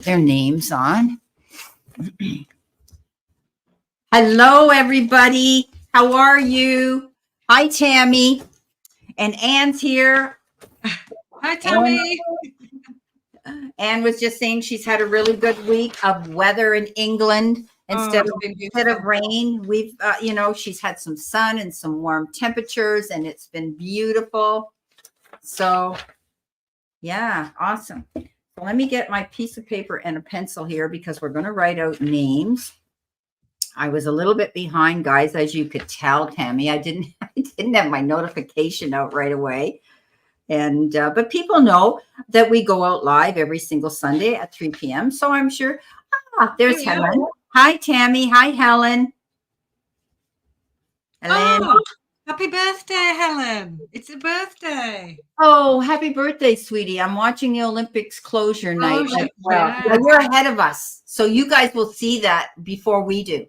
their names on. Hello, everybody. How are you? Hi, Tammy. And Anne's here. Hi, Tammy. Anne was just saying she's had a really good week of weather in England. Instead of rain, we've, she's had some sun and some warm temperatures, and it's been beautiful. So, yeah, awesome. So let me get my piece of paper and a pencil here because we're going to write out names. I was a little bit behind, guys, as you could tell, Tammy. I didn't have my notification out right away. And but people know that we go out live every single Sunday at 3 p.m. So I'm sure. There's Helen. Hi, Tammy. Hi, Helen. Helen. Oh, happy birthday, Helen. It's a birthday. Oh, happy birthday, sweetie. I'm watching the Olympics closure night. Yeah. You're ahead of us. So you guys will see that before we do.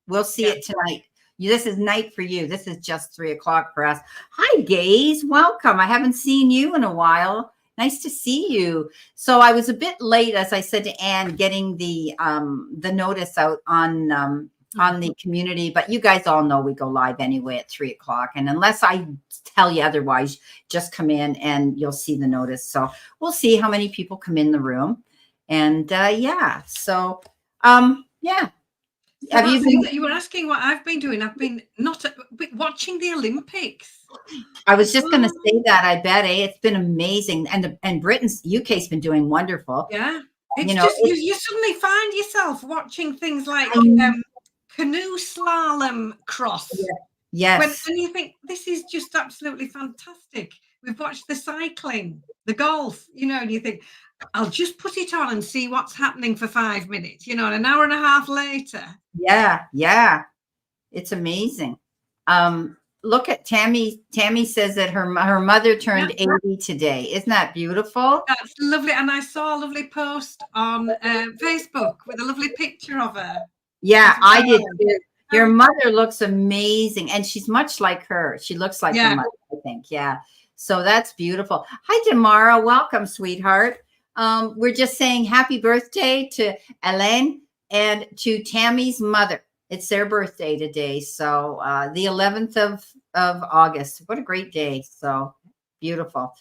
We'll see it tonight. This is night for you. This is just 3 o'clock for us. Hi, Gaze. Welcome. I haven't seen you in a while. Nice to see you. So I was a bit late, as I said to Anne, getting the notice out on the community. But you guys all know we go live anyway at 3 o'clock. And unless I tell you otherwise, just come in and you'll see the notice. So we'll see how many people come in the room. And yeah. So yeah. Have you were asking what I've been doing? I've been watching the Olympics. I was just going to say that. I bet it's been amazing, and Britain's UK's been doing wonderful. Yeah, it's you suddenly find yourself watching things like canoe slalom cross. Yeah. Yes, and you think this is just absolutely fantastic. We've watched the cycling, the golf, and you think, I'll just put it on and see what's happening for 5 minutes, and an hour and a half later. Yeah. It's amazing. Look at Tammy. Tammy says that her mother turned 80 today. Isn't that beautiful? That's lovely. And I saw a lovely post on Facebook with a lovely picture of her. Yeah, I did too. Your mother looks amazing. And she's much like her. She looks like her mother, I think. Yeah. So that's beautiful. Hi, Tamara. Welcome, sweetheart. We're just saying happy birthday to Elaine and to Tammy's mother. It's their birthday today. So the 11th of August. What a great day. So beautiful.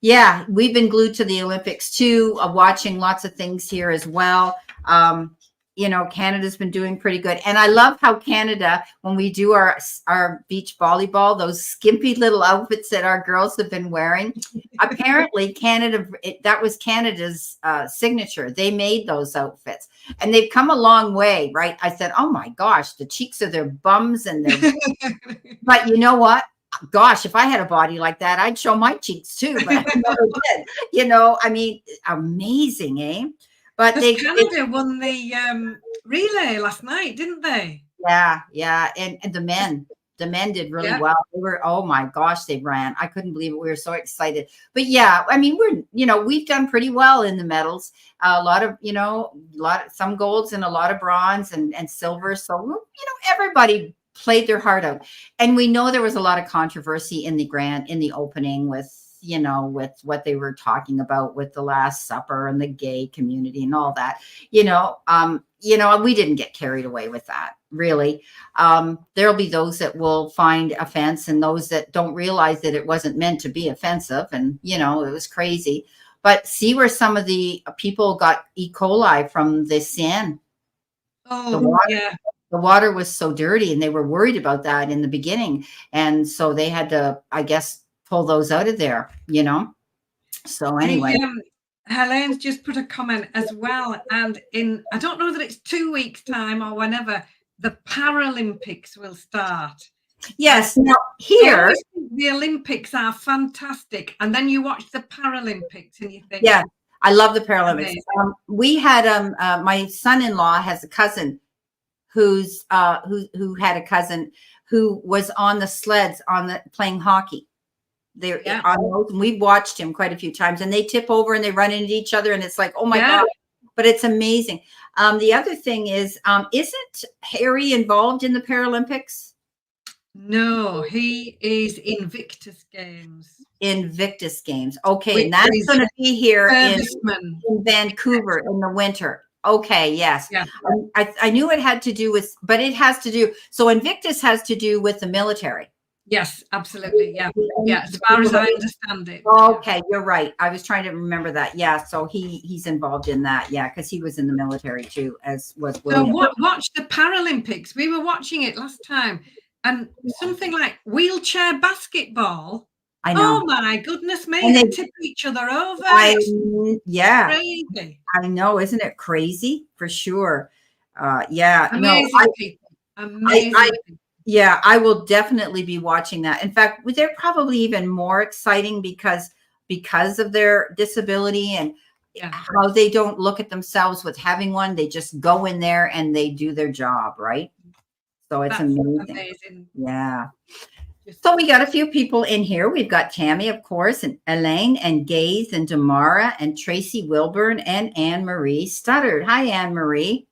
Yeah, we've been glued to the Olympics too, watching lots of things here as well. Canada's been doing pretty good. And I love how Canada, when we do our beach volleyball, those skimpy little outfits that our girls have been wearing, apparently that was Canada's signature. They made those outfits and they've come a long way, right? I said, oh my gosh, the cheeks of their bums and their, but you know what? Gosh, if I had a body like that, I'd show my cheeks too, but I never did. Amazing, eh? But Canada won the relay last night, didn't they? Yeah. And the men did really well. They were, oh my gosh, they ran. I couldn't believe it. We were so excited. But yeah, I mean, we've done pretty well in the medals. Some golds and a lot of bronze and silver. So, everybody played their heart out. And we know there was a lot of controversy in the opening with what they were talking about with the Last Supper and the gay community and all that, we didn't get carried away with that, really. There'll be those that will find offense and those that don't realize that it wasn't meant to be offensive. And, it was crazy. But see where some of the people got E. coli from the Seine. Oh, yeah. The water was so dirty and they were worried about that in the beginning. And so they had to, I guess, pull those out of there, So anyway. Helene's just put a comment as well. And I don't know that it's 2 weeks' time or whenever, the Paralympics will start. Yes. Now here. The Olympics are fantastic. And then you watch the Paralympics and you think. Yeah, I love the Paralympics. We had, my son-in-law has a cousin who had a cousin who was on the sleds playing hockey. They're on those, and we've watched him quite a few times, and they tip over and they run into each other, and it's like, oh my God, but it's amazing. The other thing is, isn't Harry involved in the Paralympics? No, he is Invictus Games. Invictus Games. Okay, Which and that's is going to be here Serviceman. in Vancouver in the winter. Okay, yes. Yeah. I knew it had to do with, but it has to do, so Invictus has to do with the military. Yes, absolutely. Yeah. Yeah. As far as I understand it. Okay, you're right. I was trying to remember that. Yeah, so he's involved in that. Yeah, because he was in the military too, as was William. So watch the Paralympics. We were watching it last time, and something like wheelchair basketball. I know. Oh my goodness me! And They tip each other over. Yeah, Crazy. I know, isn't it crazy? For sure. Yeah, Amazing people. Amazing. Yeah, I will definitely be watching that. In fact, they're probably even more exciting because of their disability and how they don't look at themselves with having one. They just go in there and they do their job, right? So it's amazing. Yeah. So we got a few people in here. We've got Tammy, of course, and Elaine and Gaze and Damara and Tracy Wilburn and Anne Marie Studdard. Hi, Anne Marie.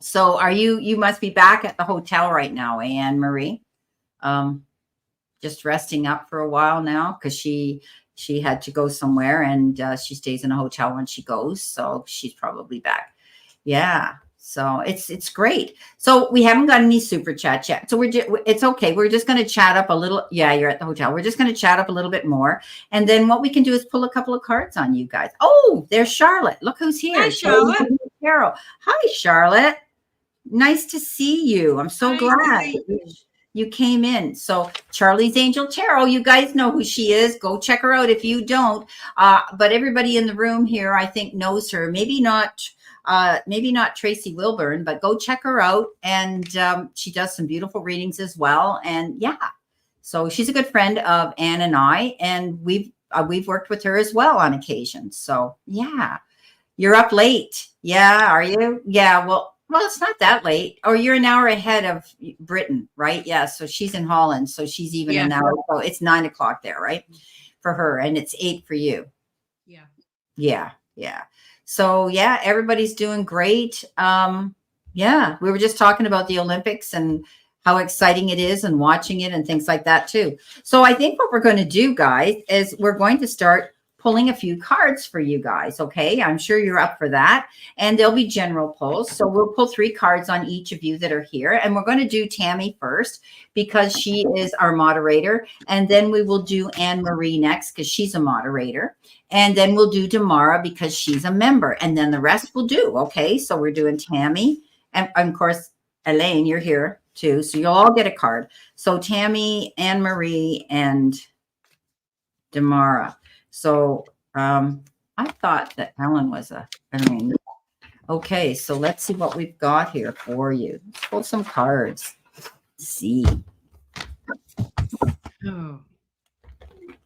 So you must be back at the hotel right now, Anne Marie? Just resting up for a while now because she had to go somewhere and she stays in a hotel when she goes. So she's probably back. Yeah. So it's great. So we haven't got any super chats yet. So it's okay. We're just going to chat up a little. Yeah, you're at the hotel. We're just going to chat up a little bit more. And then what we can do is pull a couple of cards on you guys. Oh, there's Charlotte. Look who's here. Hi, Charlotte. Carol. Hi, Charlotte. Nice to see you. I'm so glad you came in. So Charlie's Angel Tarot, you guys know who she is. Go check her out if you don't. But everybody in the room here, I think, knows her. Maybe not Tracy Wilburn, but go check her out. And she does some beautiful readings as well. And yeah, so she's a good friend of Anne and I, and we've worked with her as well on occasion. So yeah, you're up late. Yeah, are you? Yeah, well, it's not that late. Oh, you're an hour ahead of Britain, right? Yeah. So she's in Holland. So she's even an hour. So it's 9 o'clock there, right? For her. And it's 8 for you. Yeah. Yeah. Yeah. So yeah, everybody's doing great. Yeah. We were just talking about the Olympics and how exciting it is and watching it and things like that too. So I think what we're going to do, guys, is we're going to start pulling a few cards for you guys. Okay. I'm sure you're up for that. And there'll be general pulls. So we'll pull 3 cards on each of you that are here. And we're going to do Tammy first because she is our moderator. And then we will do Anne Marie next because she's a moderator. And then we'll do Damara because she's a member. And then the rest will do. Okay. So we're doing Tammy. And of course, Elaine, you're here too. So you'll all get a card. So Tammy, Anne Marie, and Damara. So I thought that Ellen was okay. So let's see what we've got here for you. Let's pull some cards. Let's see. Oh.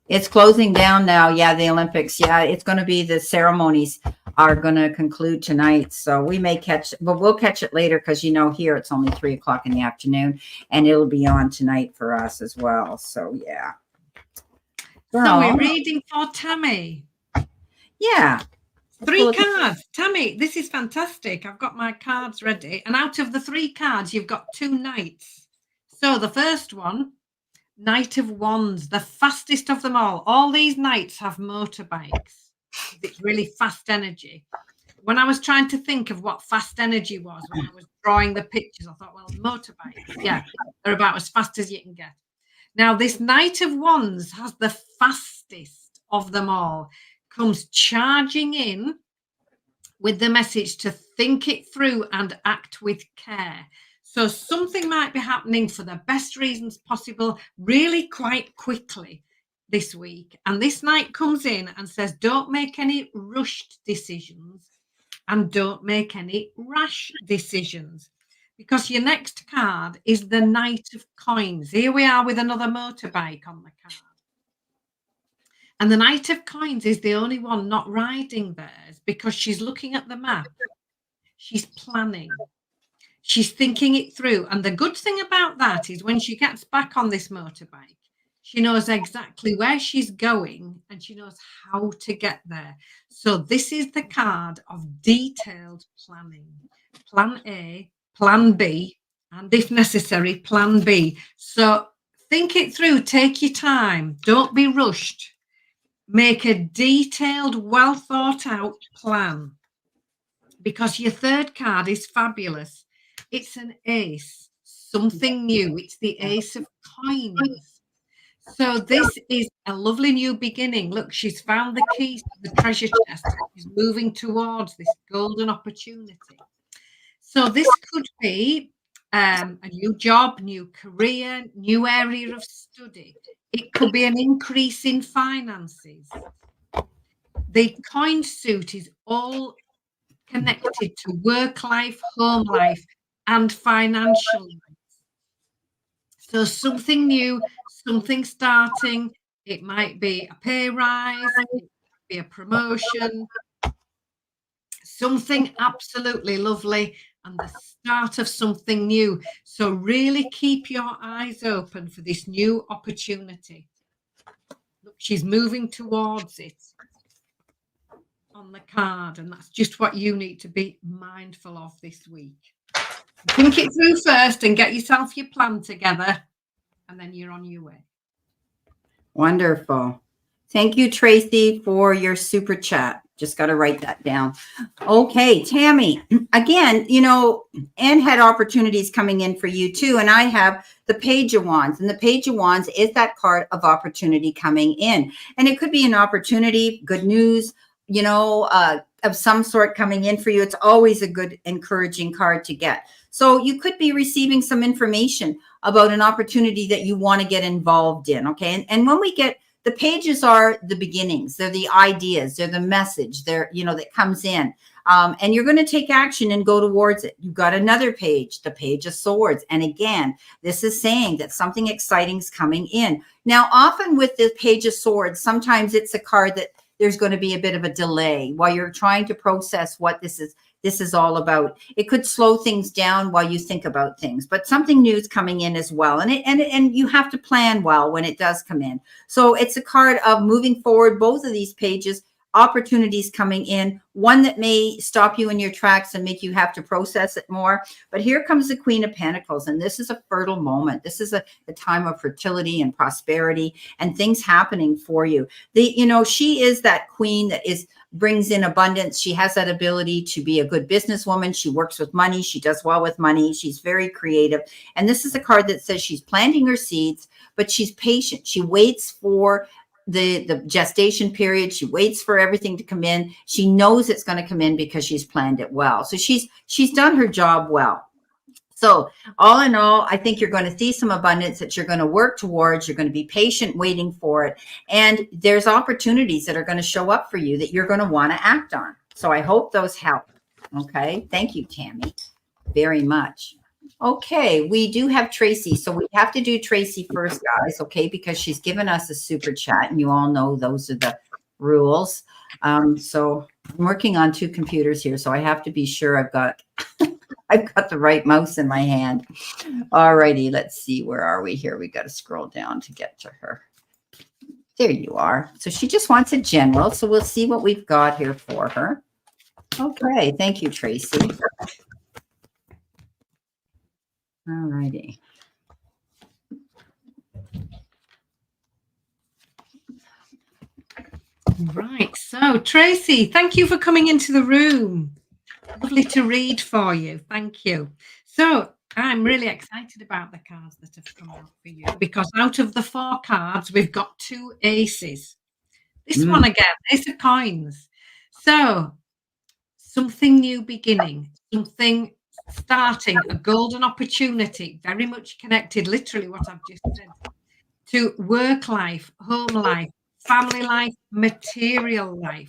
It's closing down now. Yeah, the Olympics. Yeah, it's going to be the ceremonies are going to conclude tonight. So we may catch, but we'll catch it later because, here it's only 3 o'clock in the afternoon and it'll be on tonight for us as well. So, yeah. So we're reading for Tammy. Yeah. 3 cards. Tammy, this is fantastic. I've got my cards ready. And out of the 3 cards, you've got 2 knights. So the first one, Knight of Wands, the fastest of them all. All these knights have motorbikes. It's really fast energy. When I was trying to think of what fast energy was, when I was drawing the pictures, I thought, well, motorbikes, yeah, they're about as fast as you can get. Now, this Knight of Wands has the fastest of them all, comes charging in with the message to think it through and act with care. So something might be happening for the best reasons possible, really quite quickly this week. And this knight comes in and says, don't make any rushed decisions and don't make any rash decisions. Because your next card is the Knight of Coins. Here we are with another motorbike on the card. And the Knight of Coins is the only one not riding theirs because she's looking at the map. She's planning. She's thinking it through. And the good thing about that is when she gets back on this motorbike, she knows exactly where she's going and she knows how to get there. So this is the card of detailed planning. Plan A, Plan B, and if necessary, Plan B. So Think it through. Take your time. Don't be rushed. Make a detailed, well thought out plan, because your third card is fabulous. It's an ace, something new. It's the ace of coins. So this is a lovely new beginning. Look, she's found the keys to the treasure chest. She's moving towards this golden opportunity. So this could be a new job, new career, new area of study. It could be an increase in finances. The coin suit is all connected to work life, home life, and financial life. So something new, something starting. It might be a pay rise, it might be a promotion, something absolutely lovely, and the start of something new. So really keep your eyes open for this new opportunity. Look, she's moving towards it on the card, and that's just what you need to be mindful of this week. Think it through first and get yourself your plan together, and then you're on your way. Wonderful. Thank you, Tracy, for your super chat. Just got to write that down. Okay, Tammy, again, you know, Anne had opportunities coming in for you too. And I have the Page of Wands, and the Page of Wands is that card of opportunity coming in. And it could be an opportunity, good news, you know, of some sort coming in for you. It's always a good, encouraging card to get. So you could be receiving some information about an opportunity that you want to get involved in. Okay. And when we get, the pages are the beginnings, they're the ideas, they're the message, they're, you know, that comes in. And you're going to take action and go towards it. You've got another page, the Page of Swords. And again, this is saying that something exciting is coming in. Now, often with the Page of Swords, sometimes it's a card that there's going to be a bit of a delay while you're trying to process what this is all about. It could slow things down while you think about things, but something new is coming in as well. And you have to plan well when it does come in. So it's a card of moving forward, both of these pages, opportunities coming in, one that may stop you in your tracks and make you have to process it more. But here comes the Queen of Pentacles, and this is a fertile moment. This is a time of fertility and prosperity and things happening for you. You know, she is that queen that brings in abundance. She has that ability to be a good businesswoman. She works with money. She does well with money. She's very creative. And this is a card that says she's planting her seeds, but she's patient. She waits for the gestation period. She waits for everything to come in. She knows it's going to come in because she's planned it well. So she's done her job well. So all in all, I think you're going to see some abundance that you're going to work towards. You're going to be patient waiting for it. And there's opportunities that are going to show up for you that you're going to want to act on. So I hope those help. Okay. Thank you, Tammy, very much. Okay. We do have Tracy. So we have to do Tracy first, guys. Okay. Because she's given us a super chat, and you all know those are the rules. So I'm working on two computers here. So I have to be sure I've got the right mouse in my hand. All righty. Let's see. Where are we here? We got to scroll down to get to her. There you are. So she just wants a general. So we'll see what we've got here for her. Okay. Thank you, Tracy. All righty. Right. So, Tracy, thank you for coming into the room. Lovely to read for you. Thank you. So, I'm really excited about the cards that have come out for you, because out of the 4 cards, we've got 2 aces. This one again, Ace of Coins. So, something new beginning, something starting, a golden opportunity, very much connected, literally what I've just said, to work life, home life, family life, material life.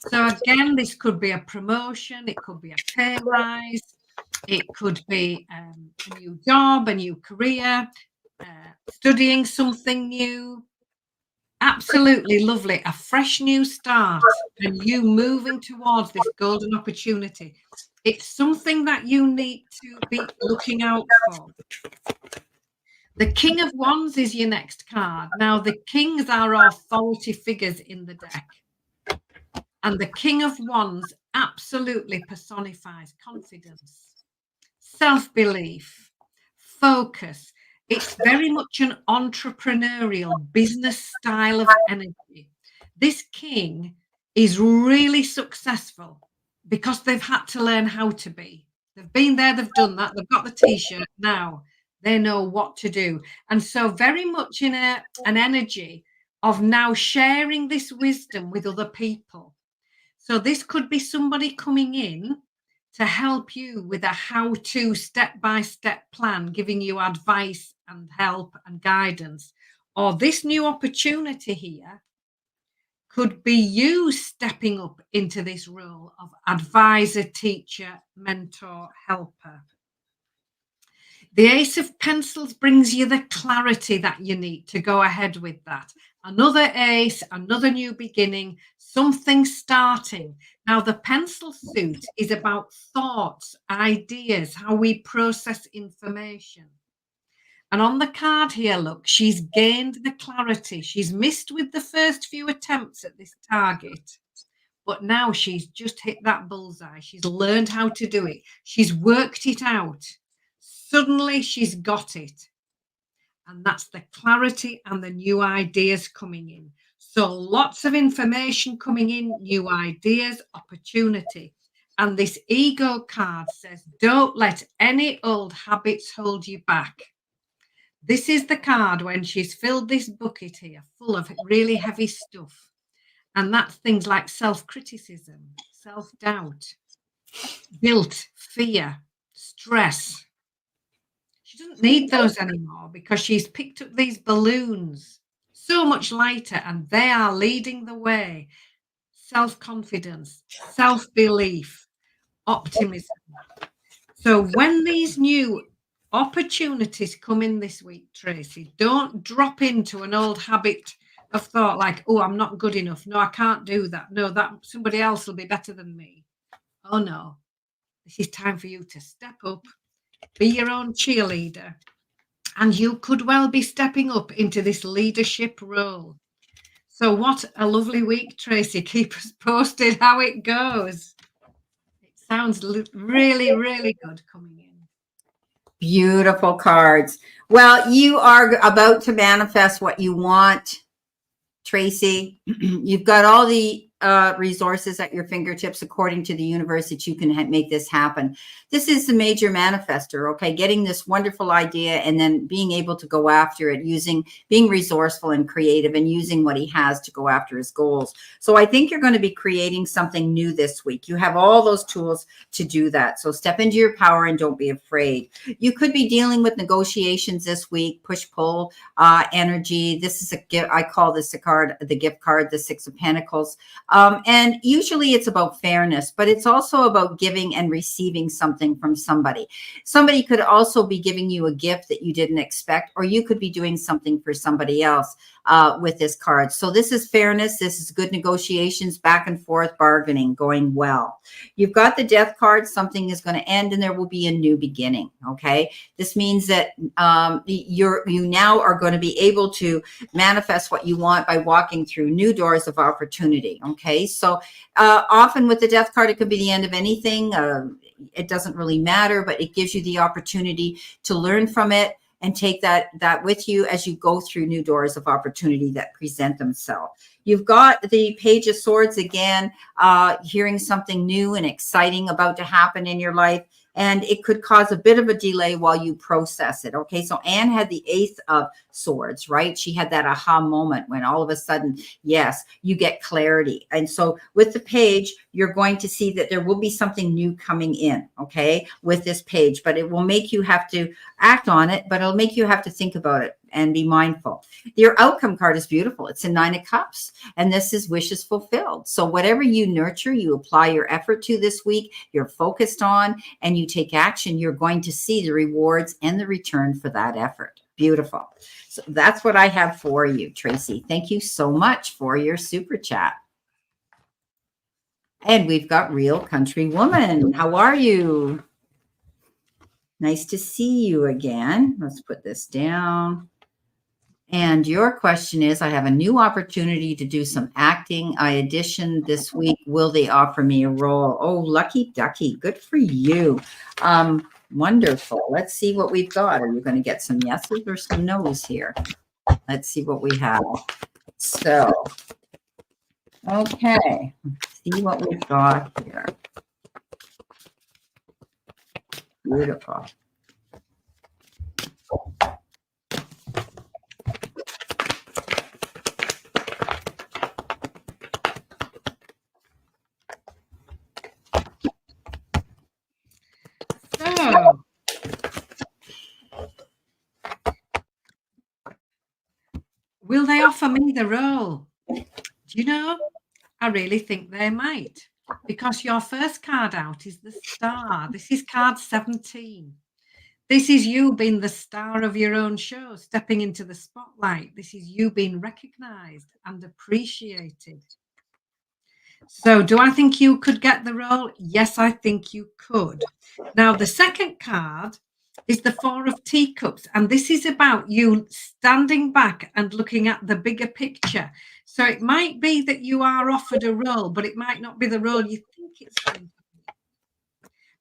So again, this could be a promotion, it could be a pay rise, it could be a new job, a new career, studying something new. Absolutely lovely. A fresh new start, and you moving towards this golden opportunity. It's something that you need to be looking out for. The King of Wands is your next card. Now, the kings are authority figures in the deck. And the King of Wands absolutely personifies confidence, self-belief, focus. It's very much an entrepreneurial business style of energy. This king is really successful because they've had to learn how to be. They've been there, they've done that, they've got the t-shirt now. They know what to do. And so very much in an energy of now sharing this wisdom with other people. So this could be somebody coming in to help you with a how-to step-by-step plan, giving you advice and help and guidance. Or this new opportunity here could be you stepping up into this role of advisor, teacher, mentor, helper. The Ace of Pencils brings you the clarity that you need to go ahead with that. Another ace, another new beginning, something starting. Now, the pencil suit is about thoughts, ideas, how we process information. And on the card here, look, she's gained the clarity. She's missed with the first few attempts at this target, but now she's just hit that bullseye. She's learned how to do it. She's worked it out. Suddenly she's got it. And that's the clarity and the new ideas coming in. So lots of information coming in, new ideas, opportunity. And this ego card says, don't let any old habits hold you back. This is the card when she's filled this bucket here full of really heavy stuff. And that's things like self-criticism, self-doubt, guilt, fear, stress. She doesn't need those anymore because she's picked up these balloons so much lighter, and they are leading the way. Self-confidence, self-belief, optimism. So when these new opportunities come in this week, Tracy, don't drop into an old habit of thought like, oh, I'm not good enough. No, I can't do that. No, that somebody else will be better than me. Oh, no. This is time for you to step up, be your own cheerleader, and you could well be stepping up into this leadership role. So what a lovely week, Tracy. Keep us posted how it goes. It sounds really, really good coming in. Beautiful cards. Well, you are about to manifest what you want, Tracy. You've got all the resources at your fingertips, according to the universe, that you can make this happen. This is the major manifester, okay? Getting this wonderful idea and then being able to go after it, being resourceful and creative and using what he has to go after his goals. So I think you're going to be creating something new this week. You have all those tools to do that. So step into your power and don't be afraid. You could be dealing with negotiations this week, push-pull energy. This is a gift. I call this a card, the gift card, the Six of Pentacles. And usually it's about fairness, but it's also about giving and receiving something from somebody. Somebody could also be giving you a gift that you didn't expect, or you could be doing something for somebody else with this card. So this is fairness. This is good negotiations, back and forth bargaining, going well. You've got the Death card. Something is going to end and there will be a new beginning. Okay. This means that you now are going to be able to manifest what you want by walking through new doors of opportunity. Okay. So often with the Death card, it could be the end of anything. It doesn't really matter, but it gives you the opportunity to learn from it and take that with you as you go through new doors of opportunity that present themselves. You've got the Page of Swords again, hearing something new and exciting about to happen in your life. And it could cause a bit of a delay while you process it. Okay, so Anne had the Ace of Swords, right? She had that aha moment when all of a sudden, yes, you get clarity. And so with the Page, you're going to see that there will be something new coming in, okay, with this Page. But it will make you have to act on it, but it'll make you have to think about it and be mindful. Your outcome card is beautiful. It's a Nine of Cups, and this is wishes fulfilled. So whatever you nurture, you apply your effort to this week, you're focused on, and you take action, you're going to see the rewards and the return for that effort. Beautiful. So that's what I have for you, Tracy. Thank you so much for your super chat. And we've got Real Country Woman. How are you? Nice to see you again. Let's put this down. And your question is, I have a new opportunity to do some acting. I auditioned this week. Will they offer me a role? Oh, lucky ducky. Good for you. Wonderful. Let's see what we've got. Are you going to get some yeses or some no's here? Let's see what we have. So, okay. See what we've got here. Beautiful. So, will they offer me the role? Do you know? I really think they might, because your first card out is the star. This is card 17. This is you being the star of your own show, stepping into the spotlight. This is you being recognized and appreciated. So, do I think you could get the role? Yes, I think you could. Now, the second card is the Four of Teacups, and this is about you standing back and looking at the bigger picture. So, it might be that you are offered a role, but it might not be the role you think it's going to be.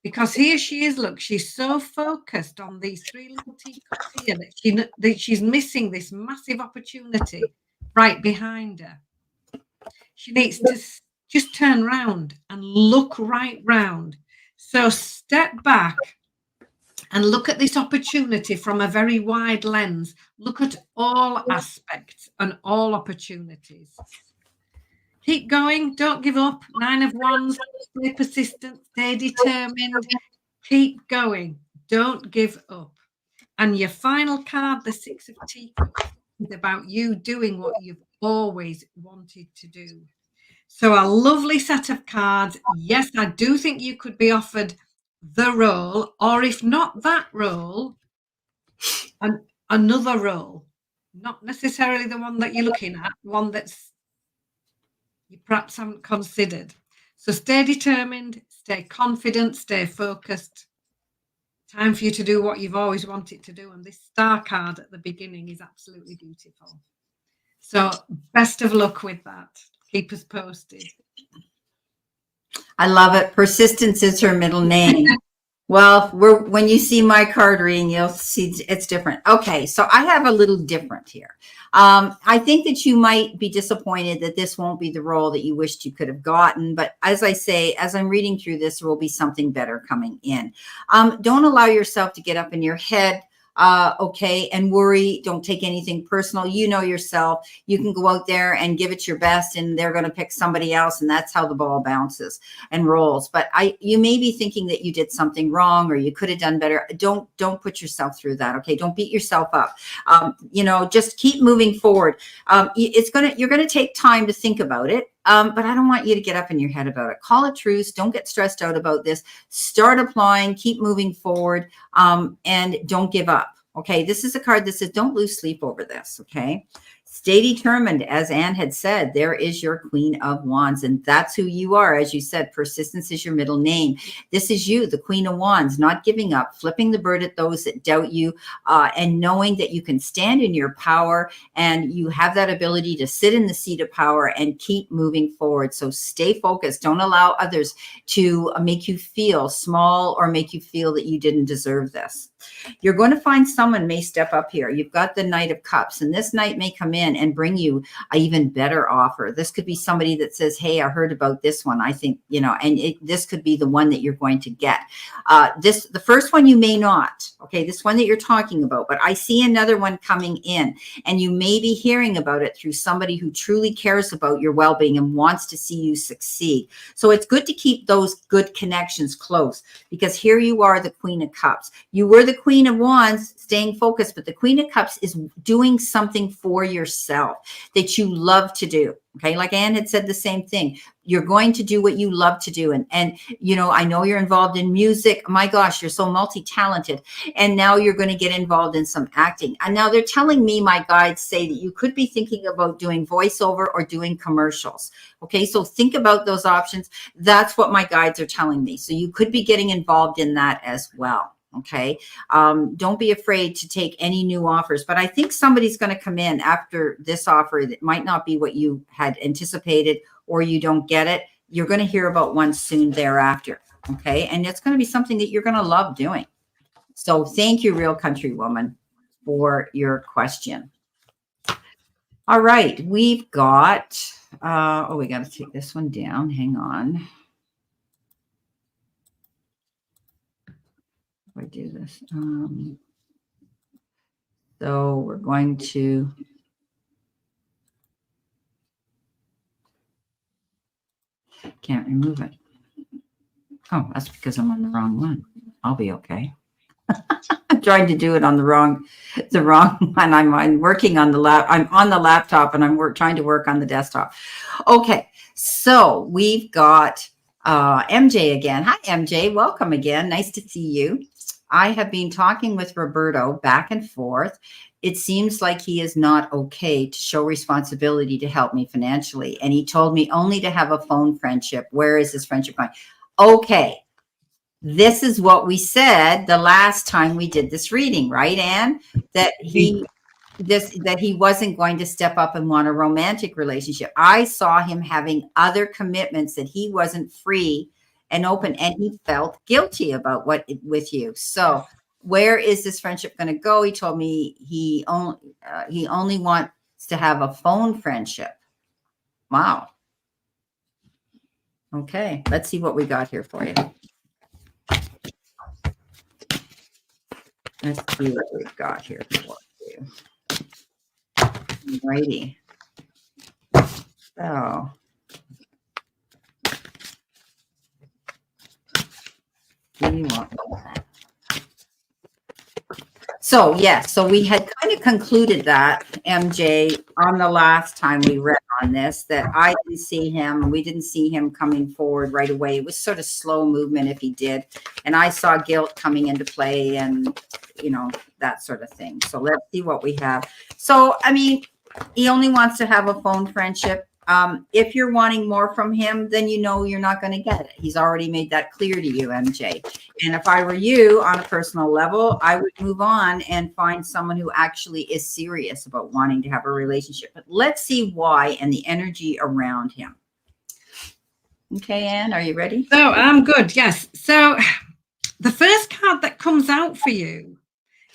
Because here she is, look, she's so focused on these three little teacups here that she's missing this massive opportunity right behind her. She needs to just turn around and look right round. So step back and look at this opportunity from a very wide lens. Look at all aspects and all opportunities. Keep going. Don't give up. 9 of Wands. Stay persistent. Stay determined. Keep going. Don't give up. And your final card, the 6 of Teacups, is about you doing what you've always wanted to do. So a lovely set of cards. Yes, I do think you could be offered the role, or if not that role, another role. Not necessarily the one that you're looking at, one that's you perhaps haven't considered. So stay determined, stay confident, stay focused. Time for you to do what you've always wanted to do. And this star card at the beginning is absolutely beautiful. So best of luck with that. Keep us posted. I love it. Persistence is her middle name. Well, when you see my card reading, you'll see it's different. Okay, so I have a little different here. I think that you might be disappointed that this won't be the role that you wished you could have gotten. But as I say, as I'm reading through this, there will be something better coming in. Don't allow yourself to get up in your head. Okay, and worry. Don't take anything personal. You know yourself. You can go out there and give it your best, and they're going to pick somebody else, and that's how the ball bounces and rolls. But you may be thinking that you did something wrong or you could have done better. Don't put yourself through that. Okay, don't beat yourself up. Just keep moving forward. You're gonna take time to think about it. But I don't want you to get up in your head about it. Call it truce. Don't get stressed out about this. Start applying, keep moving forward, and don't give up. Okay, this is a card that says don't lose sleep over this. Okay, stay determined. As Anne had said, there is your Queen of Wands, and that's who you are. As you said, persistence is your middle name. This is you, the Queen of Wands, not giving up, flipping the bird at those that doubt you, and knowing that you can stand in your power and you have that ability to sit in the seat of power and keep moving forward. So stay focused. Don't allow others to make you feel small or make you feel that you didn't deserve this. You're going to find someone may step up here. You've got the Knight of Cups, and this knight may come in and bring you an even better offer. This could be somebody that says, hey, I heard about this one. I think, this could be the one that you're going to get. The first one you may not, okay, this one that you're talking about, but I see another one coming in, and you may be hearing about it through somebody who truly cares about your well-being and wants to see you succeed. So it's good to keep those good connections close, because here you are, the Queen of Cups. You were the Queen of Wands, staying focused, but the Queen of Cups is doing something for yourself that you love to do. Okay, like Anne had said the same thing. You're going to do what you love to do. And I know you're involved in music. My gosh, you're so multi-talented. And now you're going to get involved in some acting. And now they're telling me, my guides say that you could be thinking about doing voiceover or doing commercials. Okay, so think about those options. That's what my guides are telling me. So you could be getting involved in that as well. Okay. Don't be afraid to take any new offers, but I think somebody's going to come in after this offer that might not be what you had anticipated, or you don't get it. You're going to hear about one soon thereafter. Okay. And it's going to be something that you're going to love doing. So thank you, Real Country Woman, for your question. All right, we've got, we got to take this one down. Hang on. If I do this. So we're going to. Can't remove it. Oh, that's because I'm on the wrong one. I'll be okay. I'm trying to do it on the wrong one. I'm working on the I'm on the laptop and I'm trying to work on the desktop. Okay, so we've got MJ again. Hi, MJ. Welcome again. Nice to see you. I have been talking with Roberto back and forth. It seems like he is not okay to show responsibility to help me financially. And he told me only to have a phone friendship. Where is this friendship going? Okay. This is what we said the last time we did this reading, right, Anne? That he wasn't going to step up and want a romantic relationship. I saw him having other commitments that he wasn't free and open, and he felt guilty about with you. So where is this friendship going to go? He told me he only wants to have a phone friendship. Wow. Okay, let's see what we got here for you. Let's see what we've got here for you. Alrighty. So yes, so we had kind of concluded that, MJ, on the last time we read on this, that I didn't see him, we didn't see him coming forward right away. It was sort of slow movement if he did. And I saw guilt coming into play and, that sort of thing. So let's see what we have. So, I mean, he only wants to have a phone friendship. If you're wanting more from him, then you're not going to get it. He's already made that clear to you, MJ. And if I were you on a personal level, I would move on and find someone who actually is serious about wanting to have a relationship. But let's see why and the energy around him. Okay, Anne, are you ready? So I'm good, yes. So the first card that comes out for you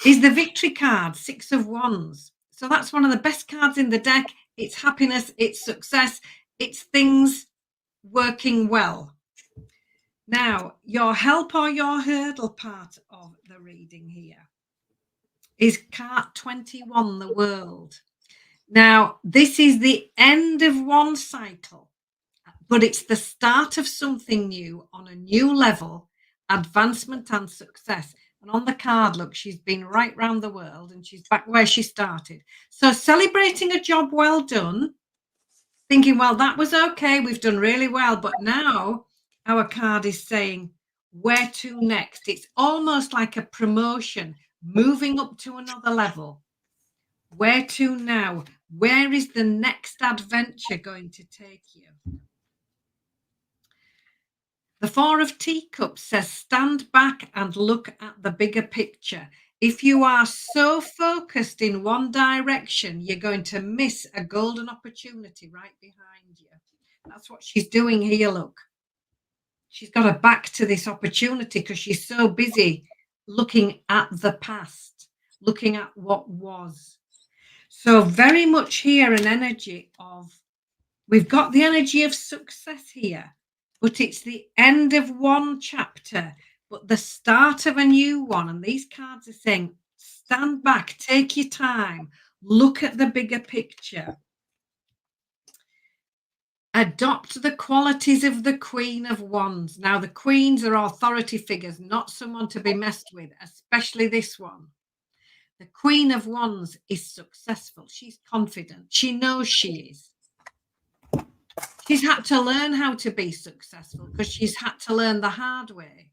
is the Victory card, 6 of Wands. So that's one of the best cards in the deck. It's happiness, it's success, it's things working well. Now, your help or your hurdle part of the reading here is card 21, the World. Now, this is the end of one cycle, but it's the start of something new on a new level, advancement and success. And on the card, look, she's been right round the world and she's back where she started. So celebrating a job well done, thinking, well, that was okay. We've done really well. But now our card is saying, where to next? It's almost like a promotion, moving up to another level. Where to now? Where is the next adventure going to take you? The 4 of Teacups says, stand back and look at the bigger picture. If you are so focused in one direction, you're going to miss a golden opportunity right behind you. That's what she's doing here, look. She's got her back to this opportunity because she's so busy looking at the past, looking at what was. So very much here an energy of, we've got the energy of success here. But it's the end of one chapter, but the start of a new one. And these cards are saying, stand back, take your time, look at the bigger picture. Adopt the qualities of the Queen of Wands. Now, the queens are authority figures, not someone to be messed with, especially this one. The Queen of Wands is successful. She's confident. She knows she is. She's had to learn how to be successful because she's had to learn the hard way.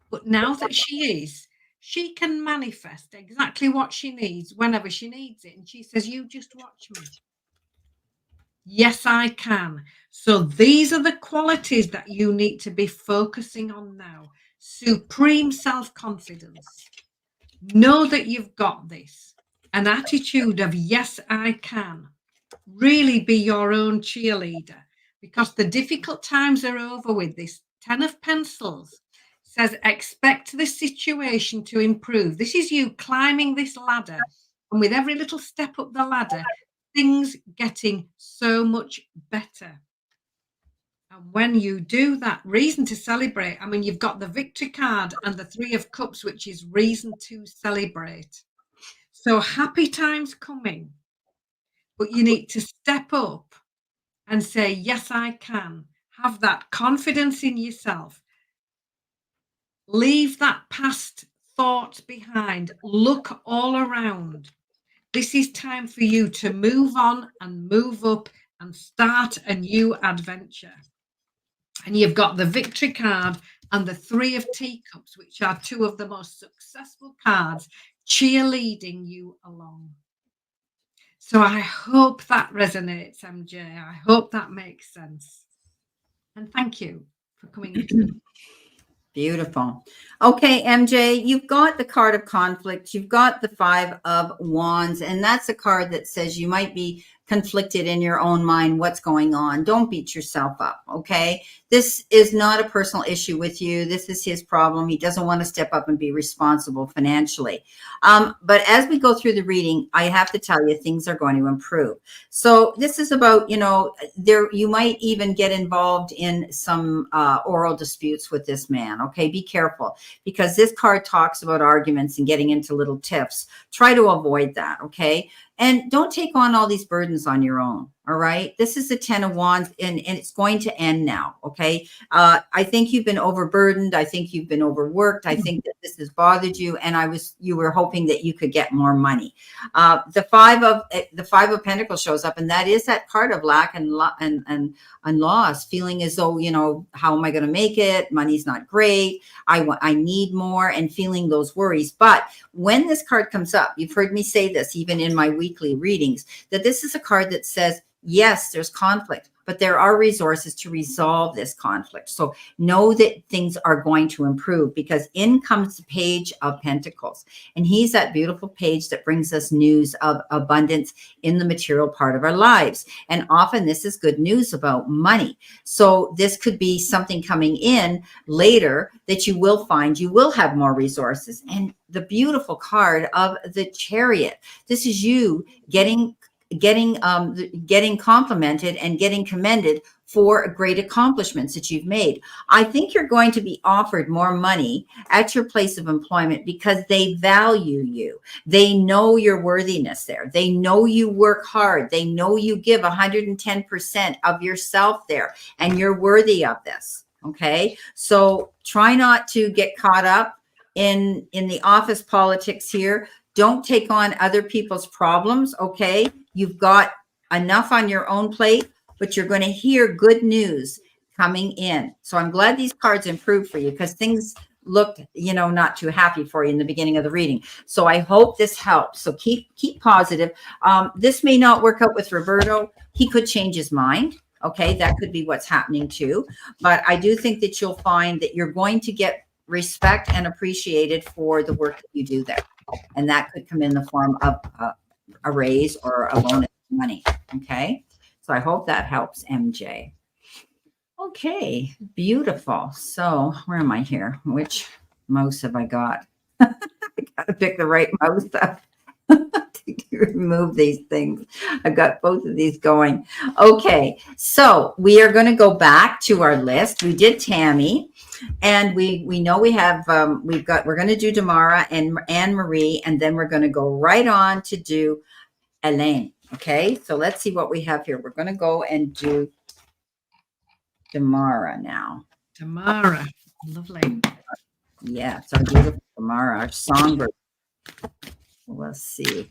But now that she is, she can manifest exactly what she needs whenever she needs it. And she says, you just watch me. Yes, I can. So these are the qualities that you need to be focusing on now. Supreme self-confidence. Know that you've got this. An attitude of, yes, I can. Really be your own cheerleader, because the difficult times are over with this. 10 of Pencils says, expect the situation to improve. This is you climbing this ladder. And with every little step up the ladder, things getting so much better. And when you do that, reason to celebrate. I mean, you've got the victory card and the 3 of Cups, which is reason to celebrate. So happy times coming, but you need to step up and say, yes, I can. Have that confidence in yourself. Leave that past thoughts behind. Look all around. This is time for you to move on and move up and start a new adventure. And you've got the victory card and the 3 of Teacups, which are 2 of the most successful cards, cheerleading you along. So I hope that resonates, MJ. I hope that makes sense. And thank you for coming in. Beautiful. Okay, MJ, you've got the card of conflict. You've got the 5 of Wands, and that's a card that says you might be conflicted in your own mind. What's going on? Don't beat yourself up. Okay. This is not a personal issue with you. This is his problem. He doesn't want to step up and be responsible financially. But as we go through the reading, I have to tell you, things are going to improve. So this is about, you might even get involved in some oral disputes with this man. Okay. Be careful, because this card talks about arguments and getting into little tiffs. Try to avoid that. Okay. And don't take on all these burdens on your own. All right. This is the 10 of Wands, and it's going to end now. Okay. I think you've been overburdened. I think you've been overworked. I think that this has bothered you. And you were hoping that you could get more money. The 5 of Pentacles shows up, and that is that card of lack and loss, feeling as though, how am I going to make it? Money's not great. I need more, and feeling those worries. But when this card comes up, you've heard me say this even in my weekly readings, that this is a card that says, yes, there's conflict, but there are resources to resolve this conflict. So know that things are going to improve, because in comes the Page of Pentacles. And he's that beautiful page that brings us news of abundance in the material part of our lives. And often this is good news about money. So this could be something coming in later that you will find you will have more resources. And the beautiful card of the Chariot. This is you getting complimented and getting commended for great accomplishments that you've made. I think you're going to be offered more money at your place of employment because they value you. They know your worthiness there. They know you work hard. They know you give 110% of yourself there, and you're worthy of this. Okay. So try not to get caught up in the office politics here. Don't take on other people's problems. Okay. You've got enough on your own plate, but you're going to hear good news coming in. So I'm glad these cards improved for you, because things looked, not too happy for you in the beginning of the reading. So I hope this helps. So keep positive. This may not work out with Roberto. He could change his mind. Okay. That could be what's happening too. But I do think that you'll find that you're going to get respect and appreciated for the work that you do there. And that could come in the form of a raise or a bonus money. Okay. So I hope that helps, MJ. Okay. Beautiful. So where am I here? Which mouse have I got? I got to pick the right mouse up to remove these things. I've got both of these going. Okay. So we are going to go back to our list. We did Tammy, and we know we have, we're going to do Damara and Anne Marie, and then we're going to go right on to do Elaine. Okay. So let's see what we have here. We're going to go and do Damara now. Damara. Lovely. Yeah. It's our beautiful Damara, our songbird. Let's see.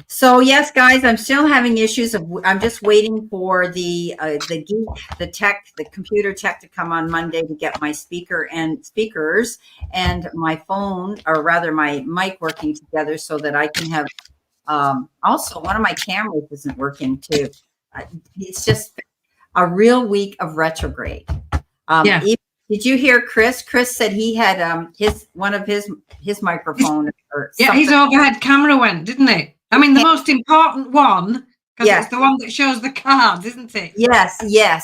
So yes, guys, I'm still having issues. I'm just waiting for the computer tech to come on Monday to get my speakers and my phone, or rather my mic, working together so that I can have. Also, one of my cameras isn't working too. It's just a real week of retrograde. Yeah. Did you hear Chris? Chris said he had one of his microphone. Or yeah, his overhead camera went, didn't it? I mean, the most important one Because Yes. it's the one that shows the cards, isn't it? Yes.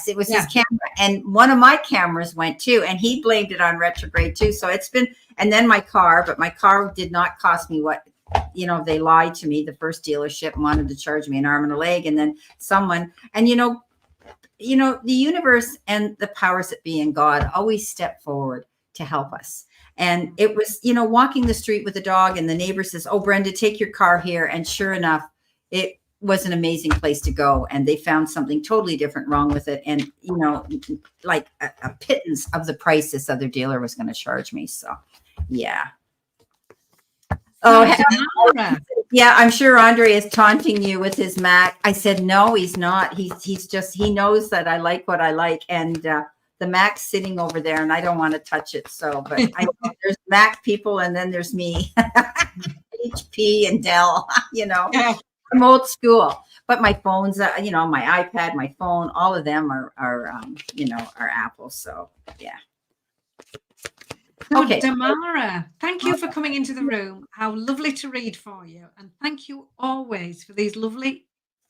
It was Yeah. his camera. And one of my cameras went too. And he blamed it on retrograde too. So it's been, and then my car, but my car did not cost me what, they lied to me. The first dealership wanted to charge me an arm and a leg. And then someone, and the universe and the powers that be in God always step forward to help us. And it was, walking the street with a dog, and the neighbor says, "Oh, Brenda, take your car here." And sure enough, it was an amazing place to go. And they found something totally different wrong with it. And, like a pittance of the price this other dealer was going to charge me. So, yeah. Oh, Tamara. yeah, I'm sure Andre is taunting you with his Mac. I said, no, he's not. He's just, he knows that I like what I like. And the Mac's sitting over there, and I don't want to touch it. So, but there's Mac people, and then there's me, HP and Dell, Yeah. I'm old school. But my phones, my iPad, my phone, all of them are Apple. So, yeah. So, Okay. Damara, thank you for coming into the room. How lovely to read for you. And thank you always for these lovely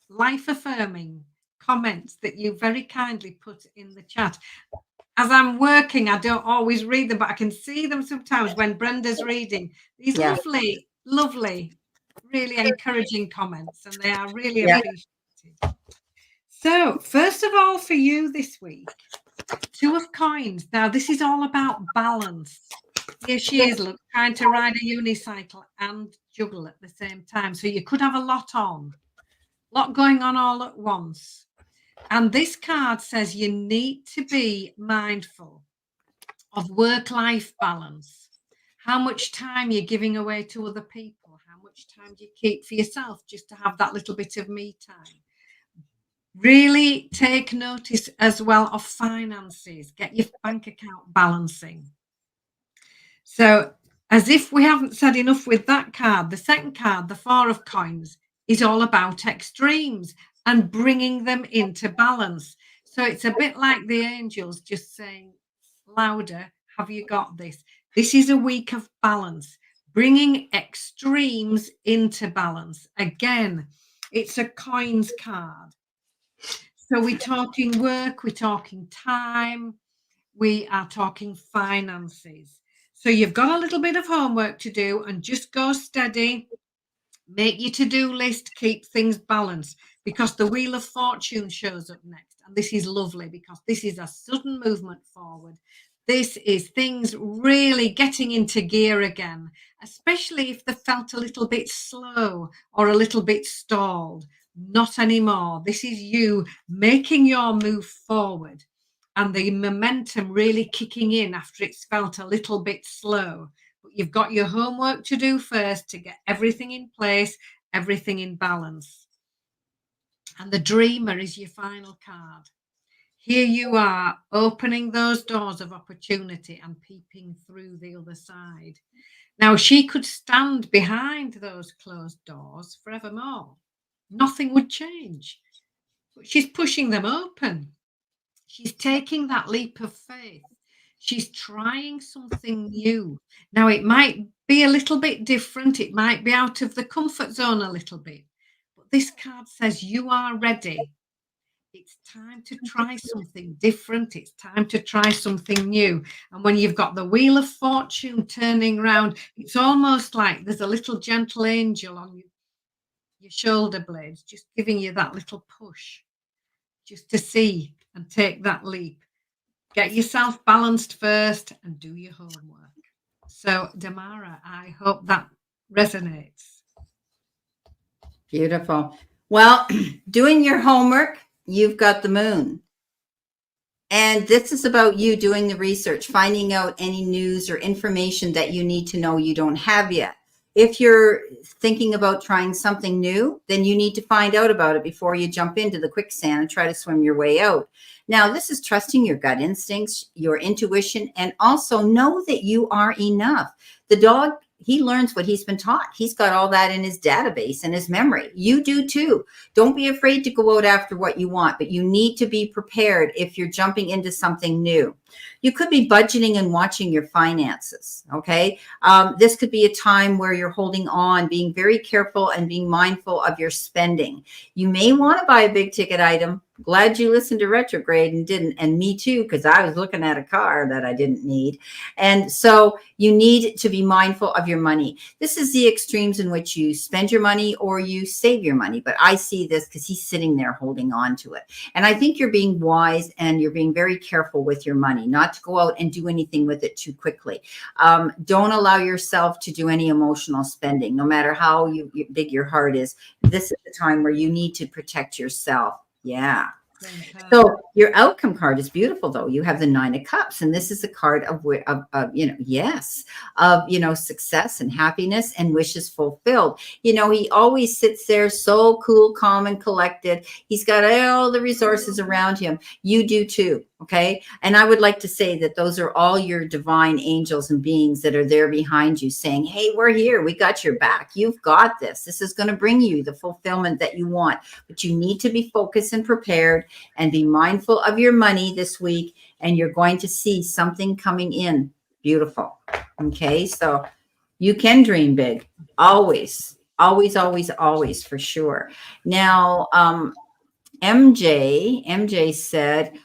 life-affirming comments that you very kindly put in the chat. As I'm working, I don't always read them, but I can see them sometimes when Brenda's reading. These lovely, lovely, really encouraging comments, and they are really appreciated. So, first of all, for you this week, 2 of coins. Now, this is all about balance. Here she is, look, trying to ride a unicycle and juggle at the same time. So you could have a lot going on all at once. And this card says you need to be mindful of work-life balance. How much time you're giving away to other people? How much time do you keep for yourself just to have that little bit of me time? Really take notice as well of finances. Get your bank account balancing. So, as if we haven't said enough with that card, the second card, the 4 of coins, is all about extremes and bringing them into balance. So it's a bit like the angels just saying louder, have you got this? This is a week of balance, bringing extremes into balance. Again, it's a coins card. So we're talking work, we're talking time, we are talking finances. So you've got a little bit of homework to do, and just go steady. Make your to-do list, keep things balanced, because the Wheel of Fortune shows up next. And this is lovely because this is a sudden movement forward. This is things really getting into gear again, especially if they felt a little bit slow or a little bit stalled. Not anymore. This is you making your move forward and the momentum really kicking in after it's felt a little bit slow. But you've got your homework to do first to get everything in place, everything in balance. And the Dreamer is your final card. Here you are, opening those doors of opportunity and peeping through the other side. Now, she could stand behind those closed doors forevermore. Nothing would change. But she's pushing them open. She's taking that leap of faith. She's trying something new. Now, it might be a little bit different. It might be out of the comfort zone a little bit. But this card says you are ready. It's time to try something different. It's time to try something new. And when you've got the Wheel of Fortune turning around, it's almost like there's a little gentle angel on your shoulder blades, just giving you that little push, just to see and take that leap. Get yourself balanced first and do your homework. So, Damara, I hope that resonates. Beautiful. Well, doing your homework, you've got the moon. And this is about you doing the research, finding out any news or information that you need to know you don't have yet. If you're thinking about trying something new, then you need to find out about it before you jump into the quicksand and try to swim your way out. Now, this is trusting your gut instincts, your intuition, and also know that you are enough. The dog he learns what he's been taught. He's got all that in his database and his memory. You do too. Don't be afraid to go out after what you want, but you need to be prepared if you're jumping into something new. You could be budgeting and watching your finances. Okay. This could be a time where you're holding on, being very careful and being mindful of your spending. You may want to buy a big ticket item. Glad you listened to retrograde and didn't. And me too, because I was looking at a car that I didn't need. And so you need to be mindful of your money. This is the extremes in which you spend your money or you save your money. But I see this because he's sitting there holding on to it. And I think you're being wise and you're being very careful with your money, not to go out and do anything with it too quickly. Don't allow yourself to do any emotional spending, no matter how big your heart is. This is the time where you need to protect yourself. Yeah. So your outcome card is beautiful, though. You have the 9 of Cups, and this is a card of success and happiness and wishes fulfilled. He always sits there so cool, calm, and collected. He's got all the resources around him. You do too. Okay. And I would like to say that those are all your divine angels and beings that are there behind you saying, hey, we're here. We got your back. You've got this. This is going to bring you the fulfillment that you want. But you need to be focused and prepared and be mindful of your money this week. And you're going to see something coming in. Beautiful. Okay. So you can dream big. Always, always, always, always, for sure. Now, MJ said,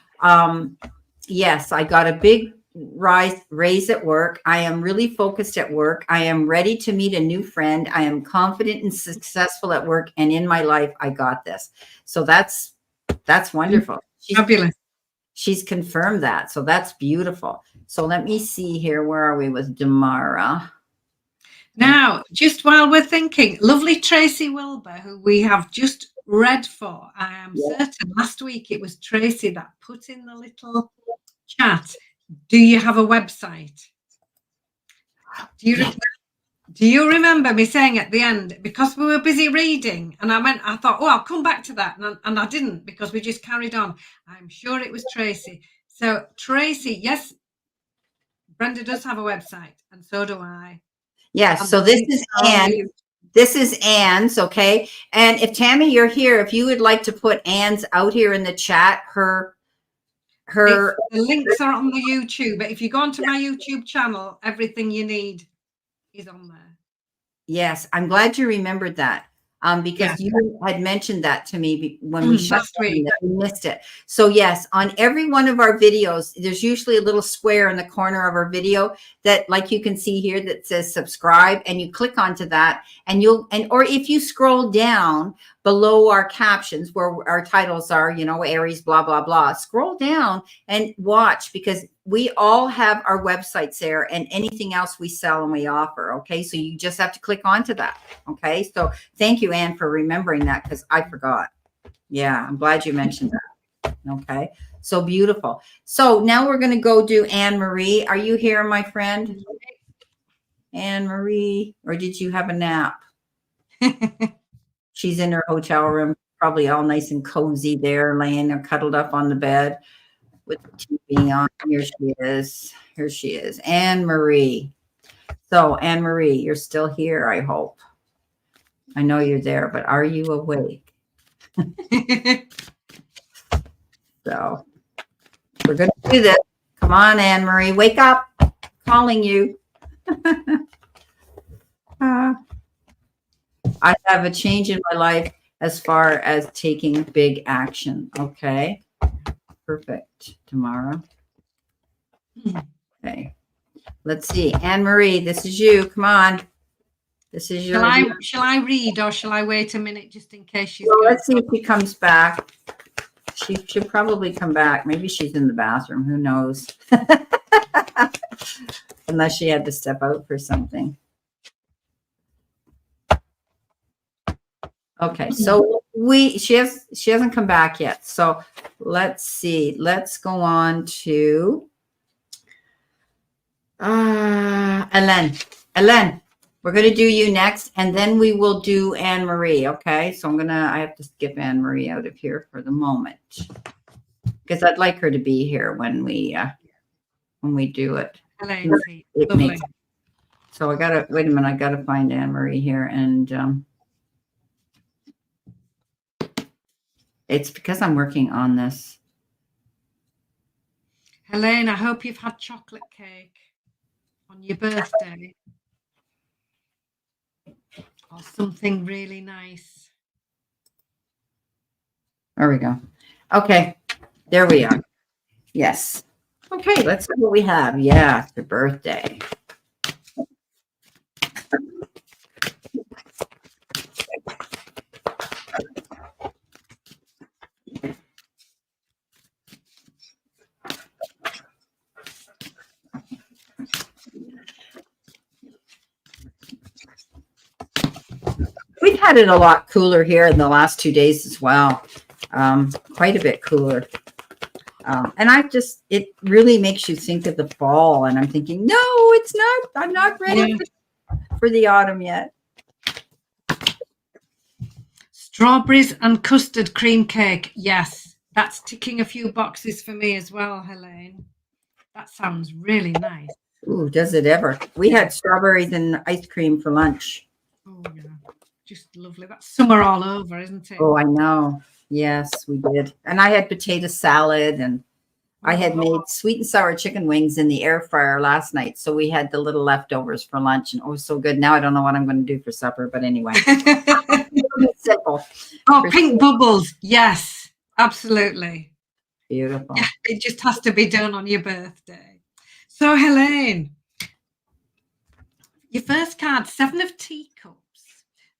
yes, I got a big raise at work. I am really focused at work. I am ready to meet a new friend. I am confident and successful at work and in my life. I got this. So that's wonderful. Fabulous. She's confirmed that. So that's beautiful. So let me see here. Where are we with Damara? Now, just while we're thinking, lovely Tracy Wilbur, who we have just read for. I am certain last week it was Tracy that put in the little chat. Do you have a website? Do you remember me saying at the end, because we were busy reading, and I thought, oh, I'll come back to that, and I didn't, because we just carried on. I'm sure it was Tracy. So Tracy, yes, Brenda does have a website, and so do I. Yes. So this is Anne. This is Anne's, okay? And if Tammy, you're here, if you would like to put Anne's out here in the chat, the links are on the YouTube, but if you go onto my YouTube channel, everything you need is on there. Yes, I'm glad you remembered that. Because you had mentioned that to me when we missed it. So yes, on every one of our videos, there's usually a little square in the corner of our video that, like you can see here, that says subscribe, and you click onto that, and or if you scroll down below our captions where our titles are, Aries, blah, blah, blah, scroll down and watch, because we all have our websites there and anything else we sell and we offer. Okay. So you just have to click onto that. Okay. So thank you, Anne, for remembering that, because I forgot. Yeah. I'm glad you mentioned that. Okay. So beautiful. So now we're going to go do Anne Marie. Are you here, my friend? Anne Marie, or did you have a nap? She's in her hotel room, probably all nice and cozy there, laying or cuddled up on the bed with the TV on. Here she is. Here she is. Anne Marie. So, Anne Marie, you're still here, I hope. I know you're there, but are you awake? So, we're going to do this. Come on, Anne Marie, wake up. I'm calling you. I have a change in my life as far as taking big action. Okay. Perfect. Tomorrow. Okay. Let's see. Anne Marie, this is you. Come on. This is your. Shall I read, or shall I wait a minute just in case she's let's see if she comes back. She should probably come back. Maybe she's in the bathroom. Who knows? Unless she had to step out for something. Okay, so she hasn't come back yet. So let's see. Let's go on to Ellen. Ellen, we're going to do you next, and then we will do Anne Marie. Okay, so I have to skip Anne Marie out of here for the moment, because I'd like her to be here when we do it. Lovely. So I gotta wait a minute. I gotta find Anne Marie here, and it's because I'm working on this. Helene, I hope you've had chocolate cake on your birthday or something really nice. There we go. Okay, there we are. Yes. Okay, let's see what we have. Yeah, it's your birthday. We've had it a lot cooler here in the last 2 days as well. Quite a bit cooler. And it really makes you think of the fall. And I'm thinking, no, it's not. I'm not ready for the autumn yet. Strawberries and custard cream cake. Yes, that's ticking a few boxes for me as well, Helene. That sounds really nice. Ooh, does it ever? We had strawberries and ice cream for lunch. Oh, yeah. Just lovely. That's summer all over, isn't it? Oh, I know. Yes, we did. And I had potato salad, and I had made sweet and sour chicken wings in the air fryer last night. So we had the little leftovers for lunch, and oh, so good. Now I don't know what I'm going to do for supper, but anyway. Simple. Oh, pink bubbles. Yes, absolutely. Beautiful. Yeah, it just has to be done on your birthday. So, Helene, your first card, 7 of Teacups.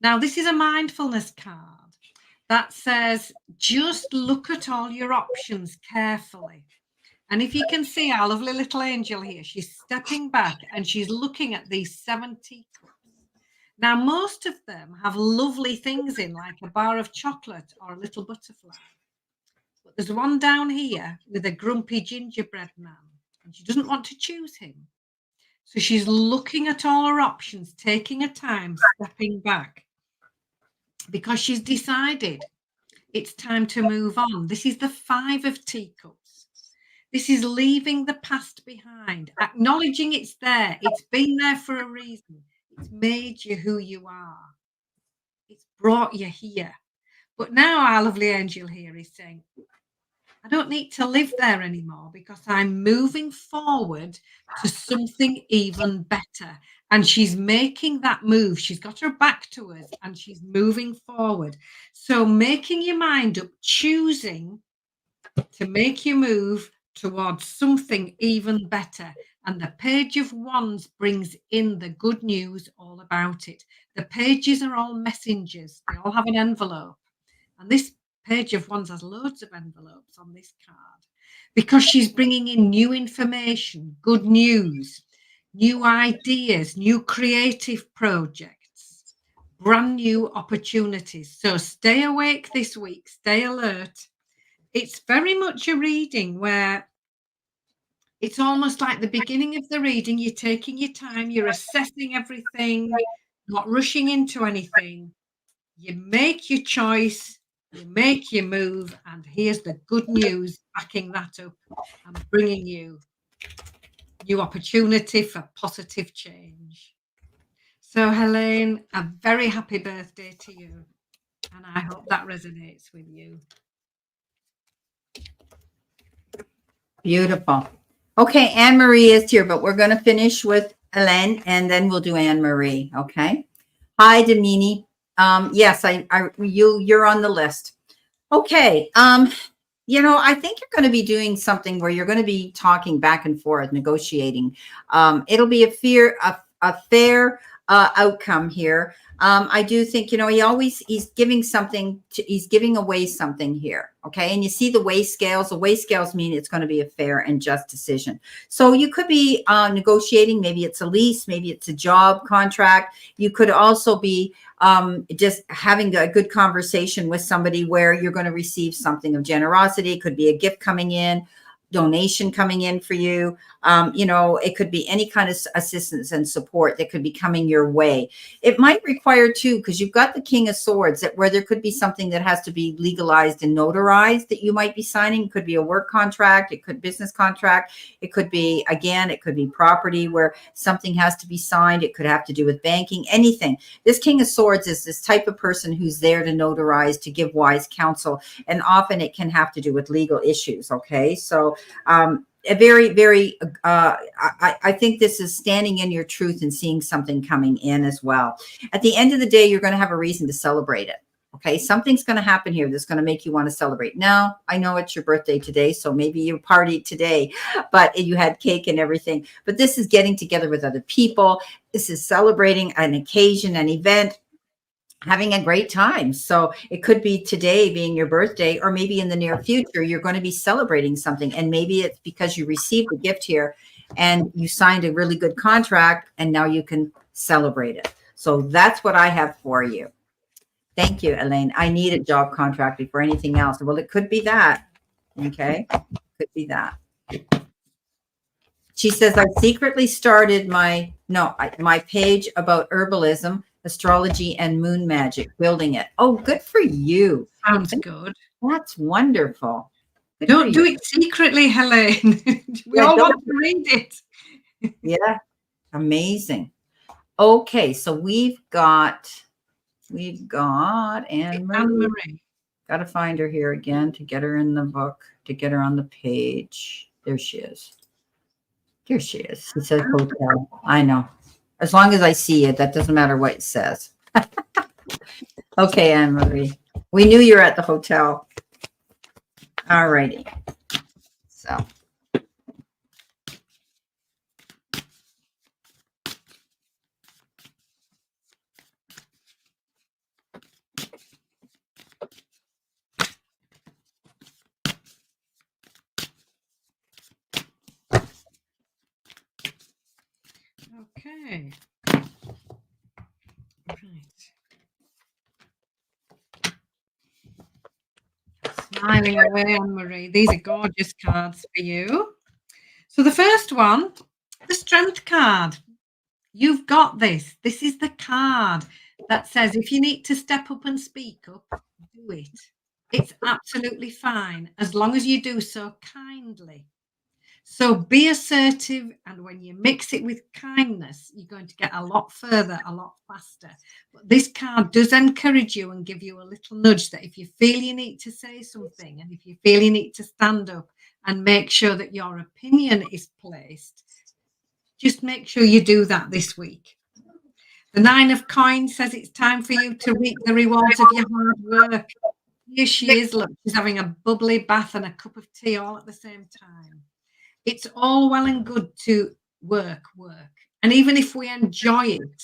Now, this is a mindfulness card that says, just look at all your options carefully. And if you can see our lovely little angel here, she's stepping back and she's looking at these 7 teacups. Now, most of them have lovely things in, like a bar of chocolate or a little butterfly. But there's one down here with a grumpy gingerbread man, and she doesn't want to choose him. So she's looking at all her options, taking her time, stepping back, because she's decided it's time to move on. This is the 5 of Teacups. This is leaving the past behind, acknowledging it's there. It's been there for a reason. It's made you who you are. It's brought you here. But now our lovely angel here is saying, I don't need to live there anymore because I'm moving forward to something even better. And she's making that move. She's got her back to us and she's moving forward. So making your mind up, choosing to make you move towards something even better. And the Page of Wands brings in the good news all about it. The pages are all messengers. They all have an envelope. And this Page of Wands has loads of envelopes on this card because she's bringing in new information, good news, new ideas, new creative projects, brand new opportunities. So stay awake this week, stay alert. It's very much a reading where it's almost like the beginning of the reading. You're taking your time, you're assessing everything, not rushing into anything. You make your choice, you make your move, and here's the good news backing that up and bringing you new opportunity for positive change. So, Helene, a very happy birthday to you, and I hope that resonates with you. Beautiful. Okay, Anne Marie is here, but we're going to finish with Helene, and then we'll do Anne Marie. Okay. Hi, Damini. Yes, you're on the list. Okay. You know, I think you're going to be doing something where you're going to be talking back and forth, negotiating. It'll be a fair outcome here. I do think, you know, he's giving something he's giving away something here. Okay. And you see the weigh scales. The weigh scales mean it's going to be a fair and just decision. So you could be negotiating. Maybe it's a lease. Maybe it's a job contract. You could also be just having a good conversation with somebody where you're going to receive something of generosity. It could be a gift coming in. donation coming in for you. It could be any kind of assistance and support that could be coming your way. It might require too, because you've got the King of Swords, that where there could be something that has to be legalized and notarized that you might be signing. It could be a work contract, it could business contract, it could be, again, it could be property where something has to be signed. It could have to do with banking, anything. This King of Swords is this type of person who's there to notarize, to give wise counsel, and often it can have to do with legal issues. Okay, so a very, very, I think this is standing in your truth and seeing something coming in as well. At the end of the day, you're going to have a reason to celebrate it. Okay, something's going to happen here that's going to make you want to celebrate. Now, I know it's your birthday today, so maybe you partied today, but you had cake and everything. But this is getting together with other people. This is celebrating an occasion, an event, having a great time. So it could be today being your birthday, or maybe in the near future, you're going to be celebrating something. And maybe it's because you received a gift here and you signed a really good contract and now you can celebrate it. So that's what I have for you. Thank you, Elaine. I need a job contract before anything else. Well, it could be that. Okay. Could be that. She says, I secretly started my page about herbalism, astrology, and moon magic, building it. Oh, good for you. Sounds good. That's wonderful. Good Don't do it secretly, Helene. We all want to read it. Yeah. Amazing. Okay. So we've got Anne-Marie. Got to find her here again to get her in the book, to get her on the page. There she is. Here she is. It says hotel. I know. As long as I see it, that doesn't matter what it says. Okay, Anne-Marie. We knew you're at the hotel. All righty. So. Okay. Right. Smiling away, Anne-Marie. These are gorgeous cards for you. So the first one, the Strength card. You've got this. This is the card that says if you need to step up and speak up, do it. It's absolutely fine as long as you do so kindly. So be assertive, and when you mix it with kindness, you're going to get a lot further, a lot faster. But this card does encourage you and give you a little nudge that if you feel you need to say something, and if you feel you need to stand up and make sure that your opinion is placed, just make sure you do that this week. The 9 of Coins says it's time for you to reap the rewards of your hard work. Here she is. Look, she's having a bubbly bath and a cup of tea all at the same time. It's all well and good to work. And even if we enjoy it,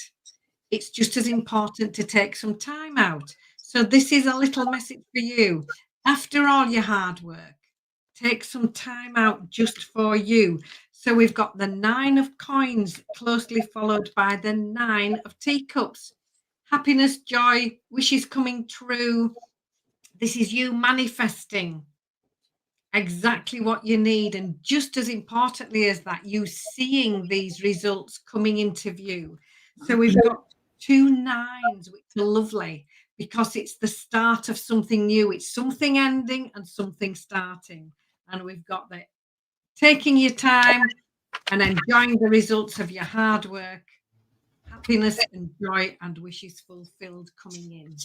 it's just as important to take some time out. So this is a little message for you. After all your hard work, take some time out just for you. So we've got the 9 of Coins closely followed by the 9 of Teacups. Happiness, joy, wishes coming true. This is you manifesting exactly what you need, and just as importantly as that, you seeing these results coming into view. So we've got 2 9s, which are lovely because it's the start of something new. It's something ending and something starting. And we've got that taking your time and enjoying the results of your hard work, happiness and joy and wishes fulfilled coming in.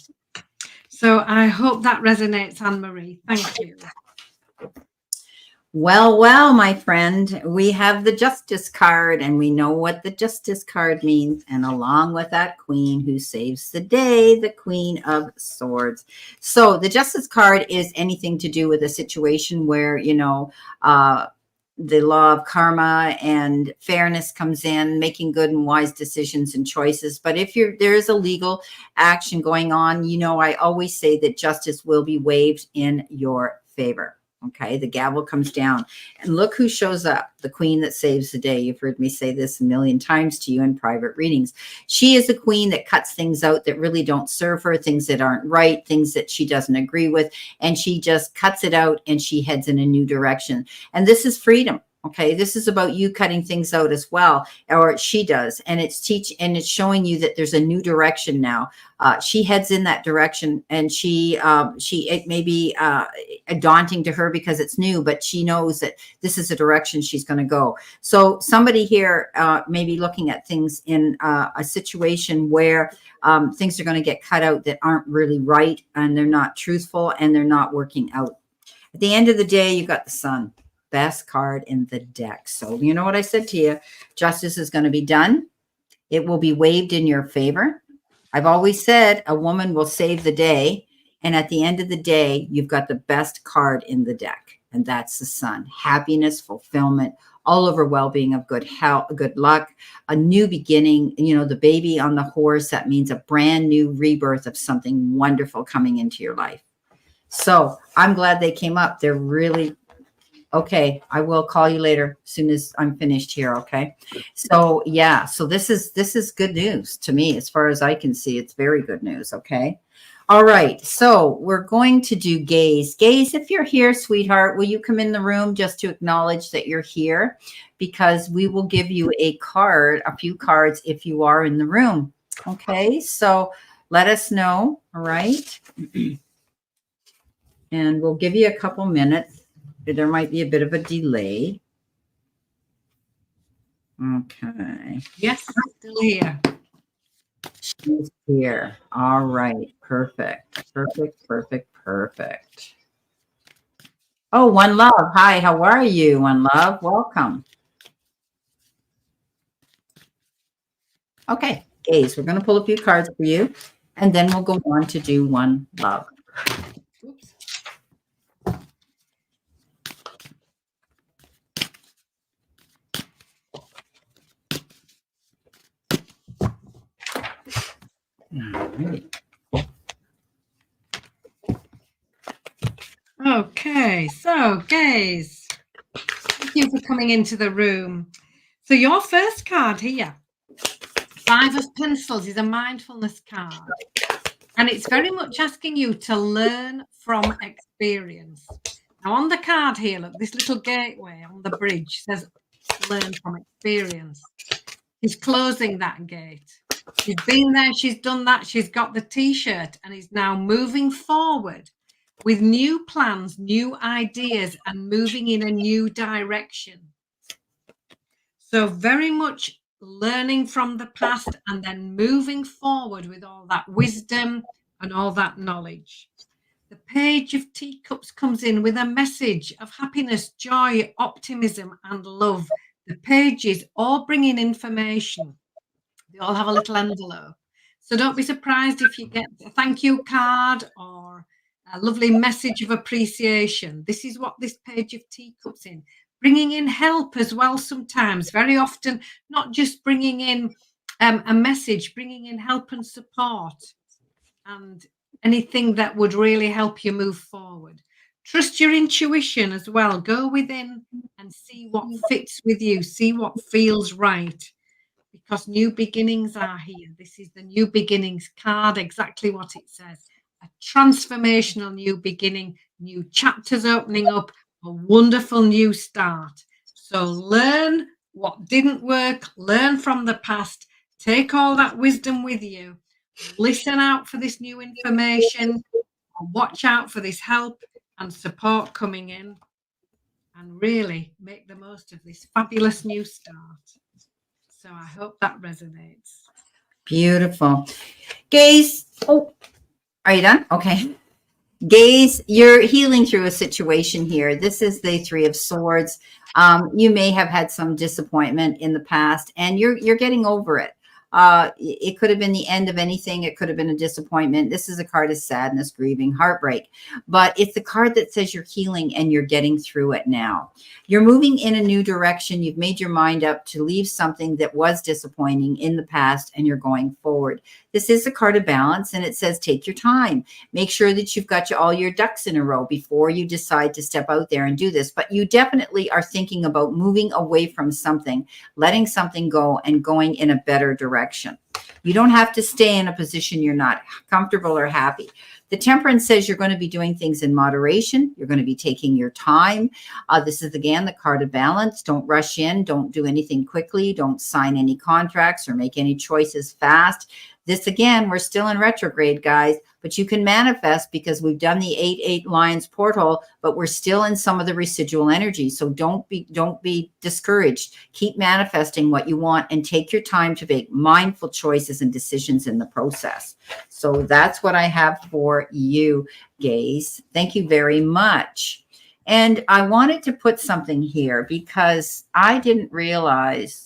So I hope that resonates, Anne-Marie. Thank you. Well, my friend, we have the Justice card, and we know what the Justice card means. And along with that Queen who saves the day, the Queen of Swords. So the Justice card is anything to do with a situation where, the law of karma and fairness comes in, making good and wise decisions and choices. But if there is a legal action going on, I always say that justice will be waived in your favor. Okay, the gavel comes down, and look who shows up, the queen that saves the day. You've heard me say this a million times to you in private readings. She is the queen that cuts things out that really don't serve her, things that aren't right, things that she doesn't agree with, and she just cuts it out and she heads in a new direction. And this is freedom. Okay, this is about you cutting things out as well, or she does, and it's showing you that there's a new direction now. She heads in that direction, and it may be daunting to her because it's new, but she knows that this is a direction she's going to go. So somebody here may be looking at things in a situation where things are going to get cut out that aren't really right, and they're not truthful, and they're not working out. At the end of the day, you got the Sun. Best card in the deck. So you know what I said to you, justice is going to be done. It will be waved in your favor. I've always said a woman will save the day. And at the end of the day, you've got the best card in the deck. And that's the Sun. Happiness, fulfillment, all over well-being, of good health, good luck, a new beginning. You know, the baby on the horse, that means a brand new rebirth of something wonderful coming into your life. So I'm glad they came up. They're really okay. I will call you later as soon as I'm finished here. Okay. So yeah, so this is good news to me. As far as I can see, it's very good news. Okay. All right. So we're going to do Gaze. Gaze, if you're here, sweetheart, will you come in the room just to acknowledge that you're here? Because we will give you a few cards if you are in the room. Okay. So let us know. All right. And we'll give you a couple minutes. There might be a bit of a delay. Okay. Yes, still here. She's here. All right. Perfect. Perfect. Perfect. Perfect. Oh, One Love. Hi, how are you, One Love? Welcome. Okay, Gaze, we're going to pull a few cards for you, and then we'll go on to do One Love. Oops. All right. Okay, so Gaze, thank you for coming into the room. So your first card here, Five of Pentacles, is a mindfulness card. And it's very much asking you to learn from experience. Now on the card here, look, this little gateway on the bridge says learn from experience. He's closing that gate. She's been there, she's done that, she's got the t-shirt, and he's now moving forward with new plans, new ideas, and moving in a new direction. So very much learning from the past and then moving forward with all that wisdom and all that knowledge. The Page of Teacups comes in with a message of happiness, joy, optimism, and love. The pages all bring in information. They all have a little envelope. So don't be surprised if you get a thank you card or a lovely message of appreciation. This is what this Page of Teacups in. Bringing in help as well sometimes. Very often, not just bringing in a message, bringing in help and support and anything that would really help you move forward. Trust your intuition as well. Go within and see what fits with you. See what feels right. Because new beginnings are here. This is the new beginnings card, exactly what it says. A transformational new beginning, new chapters opening up, a wonderful new start. So learn what didn't work, learn from the past, take all that wisdom with you, listen out for this new information, watch out for this help and support coming in, and really make the most of this fabulous new start. So I hope that resonates. Beautiful. Gaze. Oh, are you done? Okay. Gaze, you're healing through a situation here. This is the Three of Swords. You may have had some disappointment in the past, and you're getting over it. It could have been the end of anything. It could have been a disappointment. This is a card of sadness, grieving, heartbreak, but it's the card that says you're healing and you're getting through it now. You're moving in a new direction. You've made your mind up to leave something that was disappointing in the past, and you're going forward. This is a card of balance, and it says take your time. Make sure that you've got all your ducks in a row before you decide to step out there and do this. But you definitely are thinking about moving away from something, letting something go, and going in a better direction. You don't have to stay in a position you're not comfortable or happy. The Temperance says you're going to be doing things in moderation. You're going to be taking your time. This is, again, the card of balance. Don't rush in. Don't do anything quickly. Don't sign any contracts or make any choices fast. This, again, we're still in retrograde, guys, but you can manifest because we've done the 8-8 Lions portal, but we're still in some of the residual energy. So don't be discouraged. Keep manifesting what you want and take your time to make mindful choices and decisions in the process. So that's what I have for you, gays. Thank you very much. And I wanted to put something here because I didn't realize.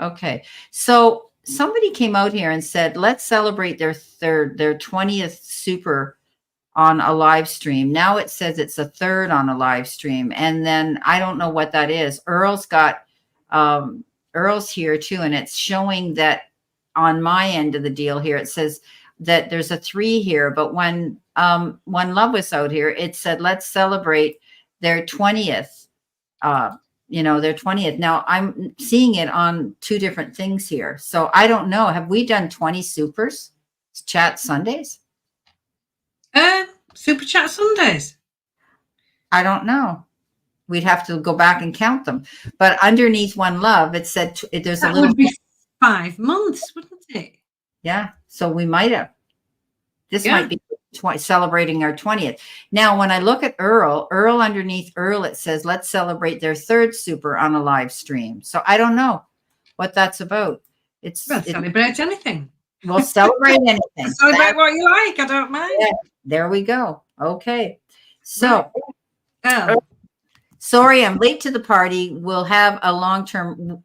Okay, so somebody came out here and said, let's celebrate their 20th super on a live stream. Now it says it's a third on a live stream. And then I don't know what that is. Earl's got, Earl's here too. And it's showing that on my end of the deal here, it says that there's a 3 here. But when Love was out here, it said, let's celebrate their 20th, their 20th. Now I'm seeing it on 2 different things here. So I don't know. Have we done 20 supers chat Sundays? Super chat Sundays. I don't know. We'd have to go back and count them. But underneath One Love, it said there's that a little. Would be 5 months, wouldn't it? Yeah. So we might have. This might be celebrating our 20th. Now, when I look at Earl underneath Earl, it says, let's celebrate their 3rd super on a live stream. So I don't know what that's about. Celebrate anything. We'll celebrate anything. Celebrate what you like. I don't mind. Yeah, there we go. Okay. So, right. Sorry, I'm late to the party. Will I have a long-term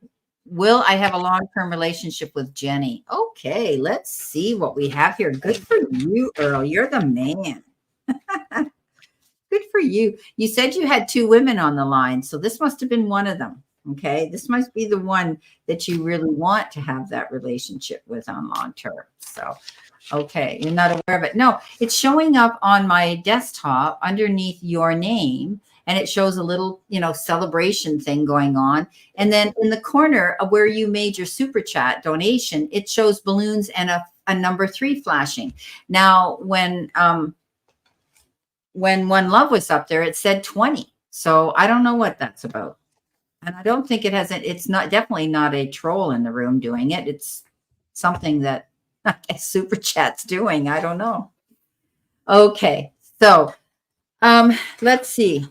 relationship with Jenny? Okay, let's see what we have here. Good for you, Earl. You're the man. Good for you. You said you had 2 women on the line, so this must have been one of them. Okay, this must be the one that you really want to have that relationship with on long term. So, okay, you're not aware of it. No, it's showing up on my desktop underneath your name. And it shows a little, celebration thing going on. And then in the corner of where you made your super chat donation, it shows balloons and a number 3 flashing. Now, when One Love was up there, it said 20. So I don't know what that's about. And I don't think it's definitely not a troll in the room doing it. It's something that I guess super chat's doing. I don't know. Okay. So let's see.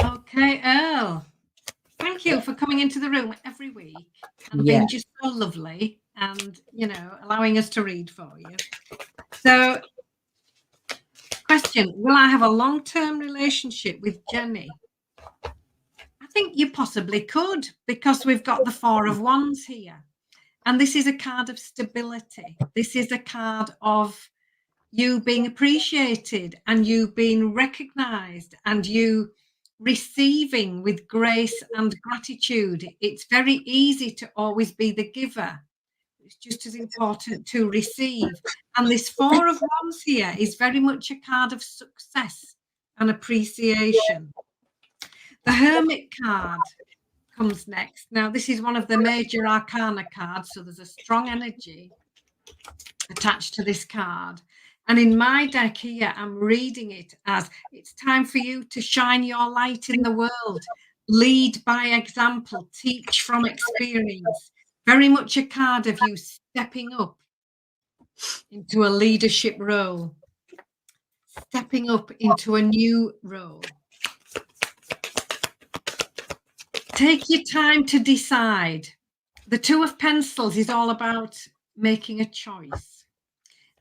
Okay, Elle. Thank you for coming into the room every week and being just so lovely and, allowing us to read for you. So, question, will I have a long-term relationship with Jenny? I think you possibly could because we've got the 4 of Wands here. And this is a card of stability. This is a card of you being appreciated and you being recognized and you receiving with grace and gratitude. It's very easy to always be the giver. It's just as important to receive. And this 4 of Wands here is very much a card of success and appreciation. The Hermit card comes next. Now, this is one of the major arcana cards, so there's a strong energy attached to this card. And in my deck here, I'm reading it as it's time for you to shine your light in the world, lead by example, teach from experience. Very much a card of you stepping up into a leadership role, stepping up into a new role. Take your time to decide. The 2 of Pentacles is all about making a choice.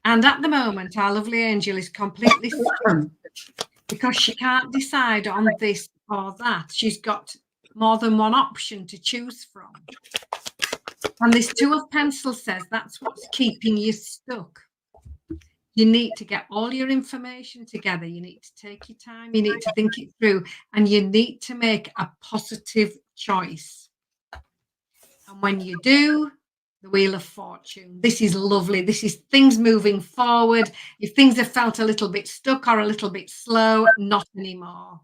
And at the moment, our lovely angel is completely stuck because she can't decide on this or that. She's got more than one option to choose from. And this Two of Pentacles says that's what's keeping you stuck. You need to get all your information together. You need to take your time. You need to think it through. And you need to make a positive choice. And when you do, the Wheel of Fortune. This is lovely. This is things moving forward. If things have felt a little bit stuck or a little bit slow, not anymore.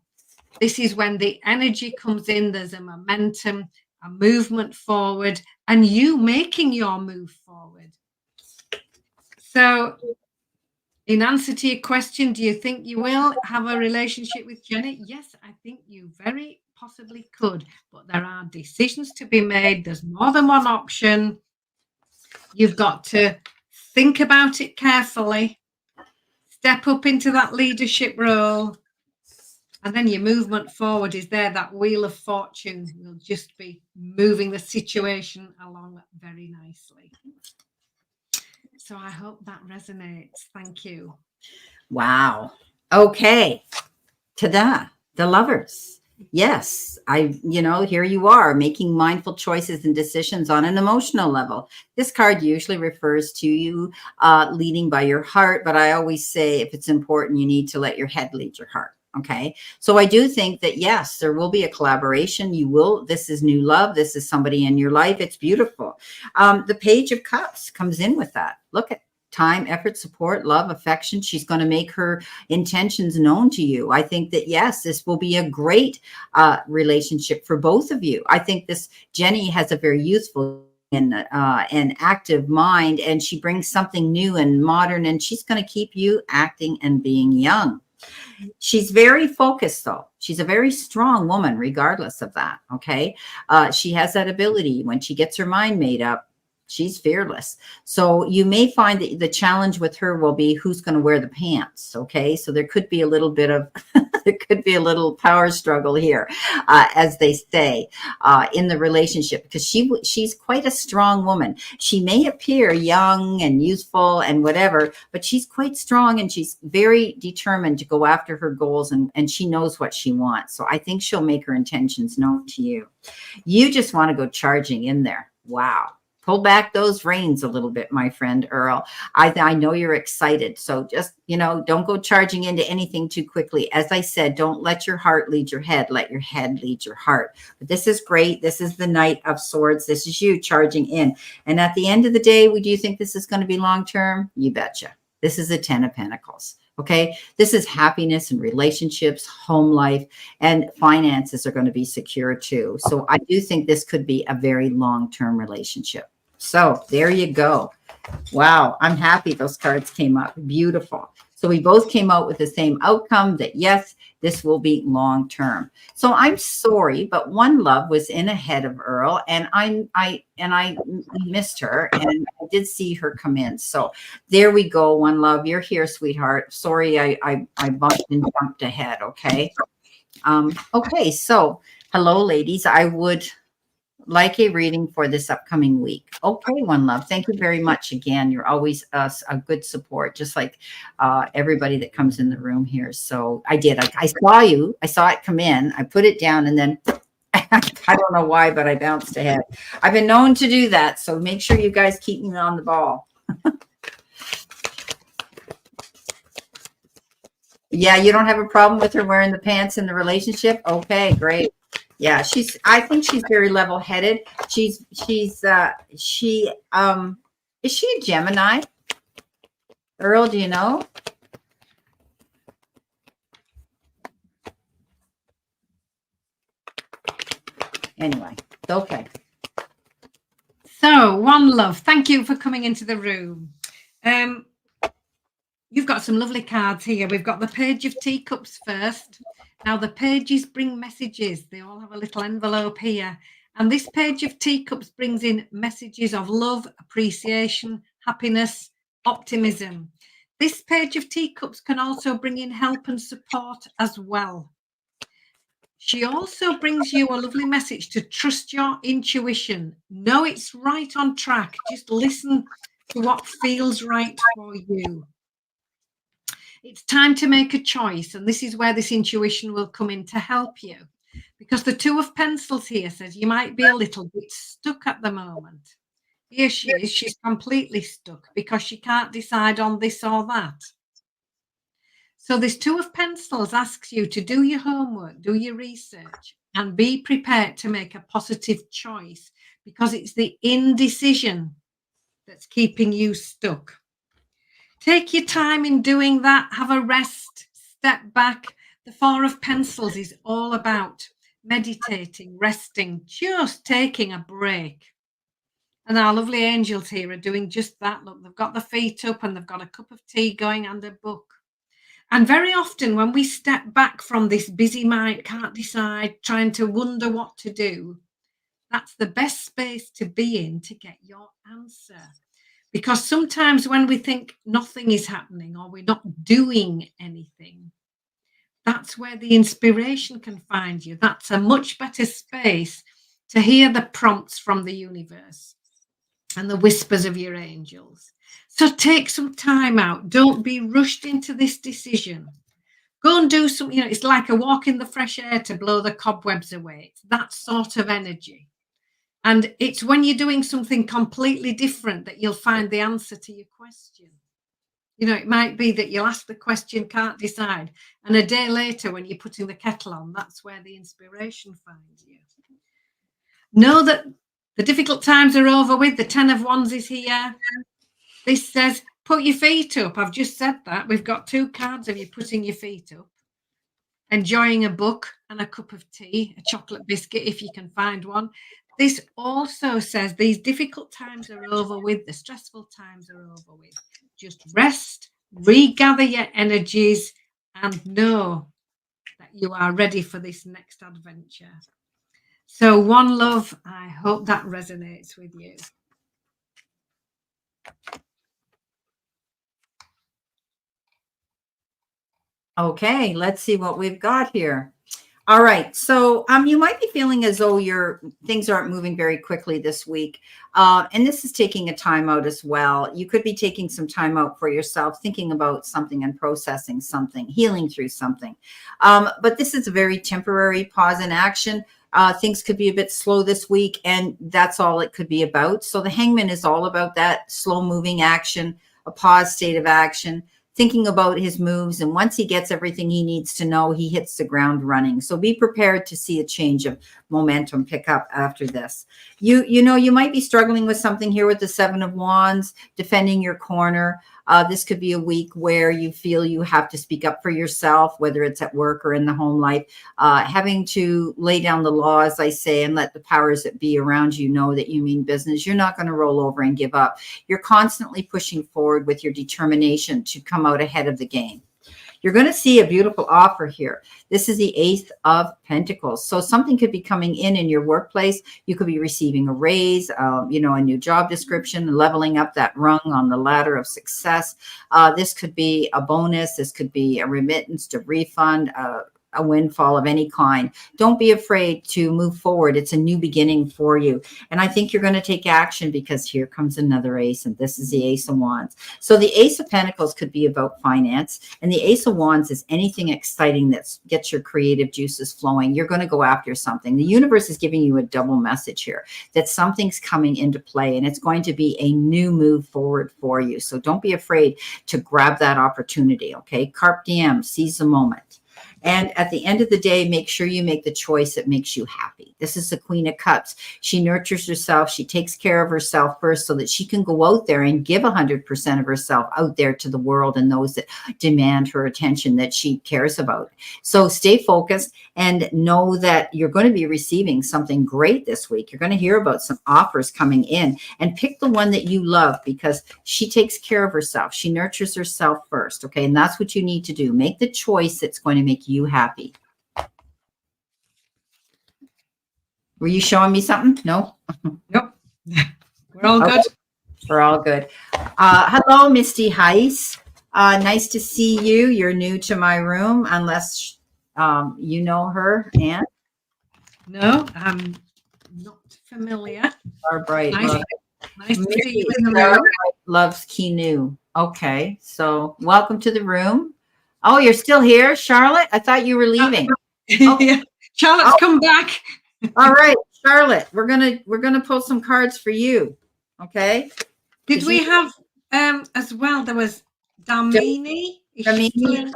This is when the energy comes in. There's a momentum, a movement forward, and you making your move forward. So, in answer to your question, do you think you will have a relationship with Jenny? Yes, I think you very possibly could, but there are decisions to be made. There's more than one option. You've got to think about it carefully, step up into that leadership role, and then your movement forward is there. That Wheel of Fortune will just be moving the situation along very nicely. So I hope that resonates. Thank you. Wow. Okay. Ta-da. The Lovers. Yes. Here you are making mindful choices and decisions on an emotional level. This card usually refers to you leading by your heart, but I always say if it's important, you need to let your head lead your heart. Okay. So I do think that, yes, there will be a collaboration. This is new love. This is somebody in your life. It's beautiful. The Page of Cups comes in with that. Look at time, effort, support, love, affection. She's going to make her intentions known to you. I think that, yes, this will be a great relationship for both of you. I think Jenny has a very youthful and active mind, and she brings something new and modern, and she's going to keep you acting and being young. She's very focused, though. She's a very strong woman, regardless of that. Okay. She has that ability. When she gets her mind made up, she's fearless. So you may find that the challenge with her will be who's going to wear the pants. Okay. So there could be a little bit of, there could be a little power struggle here, as they say, in the relationship, because she's quite a strong woman. She may appear young and youthful and whatever, but she's quite strong and she's very determined to go after her goals, and she knows what she wants. So I think she'll make her intentions known to you. You just want to go charging in there. Wow. Pull back those reins a little bit, my friend Earl. I know you're excited. So just, don't go charging into anything too quickly. As I said, don't let your heart lead your head. Let your head lead your heart. But this is great. This is the Knight of Swords. This is you charging in. And at the end of the day, do you think this is going to be long-term? You betcha. This is a 10 of Pentacles. Okay. This is happiness and relationships, home life, and finances are going to be secure too. So I do think this could be a very long-term relationship. So there you go. Wow. I'm happy those cards came up. Beautiful. So we both came out with the same outcome, that yes, this will be long term. So I'm sorry, but One Love was in ahead of Earl, and I missed her, and I did see her come in. So there we go. One Love, you're here, sweetheart. Sorry, I bumped and jumped ahead. Okay. Okay. So hello, ladies. I would like a reading for this upcoming week. Okay, One Love. Thank you very much again. You're always a good support, just like everybody that comes in the room here. So I did. I saw you. I saw it come in. I put it down, and then I don't know why, but I bounced ahead. I've been known to do that. So make sure you guys keep me on the ball. Yeah, you don't have a problem with her wearing the pants in the relationship? Okay, great. Yeah, I think she's very level-headed. Is she a Gemini? Earl, do you know? Anyway, okay. So, One Love, thank you for coming into the room. You've got some lovely cards here. We've got the Page of Teacups first. Now, the pages bring messages. They all have a little envelope here. And this Page of Teacups brings in messages of love, appreciation, happiness, optimism. This Page of Teacups can also bring in help and support as well. She also brings you a lovely message to trust your intuition. Know it's right on track. Just listen to what feels right for you. It's time to make a choice, and this is where this intuition will come in to help you. because the Two of Pencils here says you might be a little bit stuck at the moment. Here she is. She's completely stuck because she can't decide on this or that. So this Two of Pencils asks you to do your homework, do your research, and be prepared to make a positive choice, because it's the indecision that's keeping you stuck. Take your time in doing that. Have a rest. Step back. The Four of Pencils is all about meditating, resting, just taking a break. And our lovely angels here are doing just that. Look, they've got their feet up and they've got a cup of tea going and a book. And very often when we step back from this busy mind, can't decide, trying to wonder what to do, that's the best space to be in to get your answer. Because sometimes when we think nothing is happening or we're not doing anything, that's where the inspiration can find you. That's a much better space to hear the prompts from the universe and the whispers of your angels. So take some time out. Don't be rushed into this decision. Go and do some, it's like a walk in the fresh air to blow the cobwebs away. It's that sort of energy. And it's when you're doing something completely different that you'll find the answer to your question. It might be that you'll ask the question, can't decide. And a day later, when you're putting the kettle on, that's where the inspiration finds you. Know that the difficult times are over with. The 10 of Wands is here. This says, put your feet up. I've just said that. We've got 2 cards of you putting your feet up, enjoying a book and a cup of tea, a chocolate biscuit if you can find one. This also says these difficult times are over with. The stressful times are over with. Just rest, regather your energies, and know that you are ready for this next adventure. So one love, I hope that resonates with you. Okay, let's see what we've got here. All right, so you might be feeling as though your things aren't moving very quickly this week, and this is taking a time out as well. You could be taking some time out for yourself, thinking about something and processing something, healing through something. But this is a very temporary pause in action. Things could be a bit slow this week, and that's all it could be about. So the Hangman is all about that slow moving action, a pause state of action, thinking about his moves. And once he gets everything he needs to know, he hits the ground running. So be prepared to see a change of momentum pick up after this. You might be struggling with something here with the 7 of Wands, defending your corner. This could be a week where you feel you have to speak up for yourself, whether it's at work or in the home life, having to lay down the law, as I say, and let the powers that be around you know that you mean business. You're not going to roll over and give up. You're constantly pushing forward with your determination to come out ahead of the game. You're going to see a beautiful offer here. This is the 8 of Pentacles. So something could be coming in your workplace. You could be receiving a raise, a new job description, leveling up that rung on the ladder of success. This could be a bonus. This could be a remittance to refund, a windfall of any kind. Don't be afraid to move forward. It's a new beginning for you. And I think you're going to take action, because here comes another ace, and this is the Ace of Wands. So the Ace of Pentacles could be about finance, and the Ace of Wands is anything exciting that gets your creative juices flowing. You're going to go after something. The universe is giving you a double message here, that something's coming into play, and it's going to be a new move forward for you. So don't be afraid to grab that opportunity. Okay. Carpe diem, seize the moment. And at the end of the day, make sure you make the choice that makes you happy. This is the Queen of Cups. She nurtures herself. She takes care of herself first so that she can go out there and give 100% of herself out there to the world and those that demand her attention, that she cares about. So stay focused and know that you're going to be receiving something great this week. You're going to hear about some offers coming in, and pick the one that you love, because she takes care of herself. She nurtures herself first. Okay. And that's what you need to do. Make the choice that's going to make you happy. Were you showing me something? No? Nope. We're all good. We're all good. Hello, Misty Heiss. Nice to see you. You're new to my room, unless you know her, Anne. No, I'm not familiar. All right. Nice to see you in the room. Loves Kinu. Okay, so welcome to the room. Oh, you're still here, Charlotte? I thought you were leaving. Yeah, Charlotte's come back. All right, Charlotte, we're gonna pull some cards for you. Okay. Did we have as well? There was Damini. Damini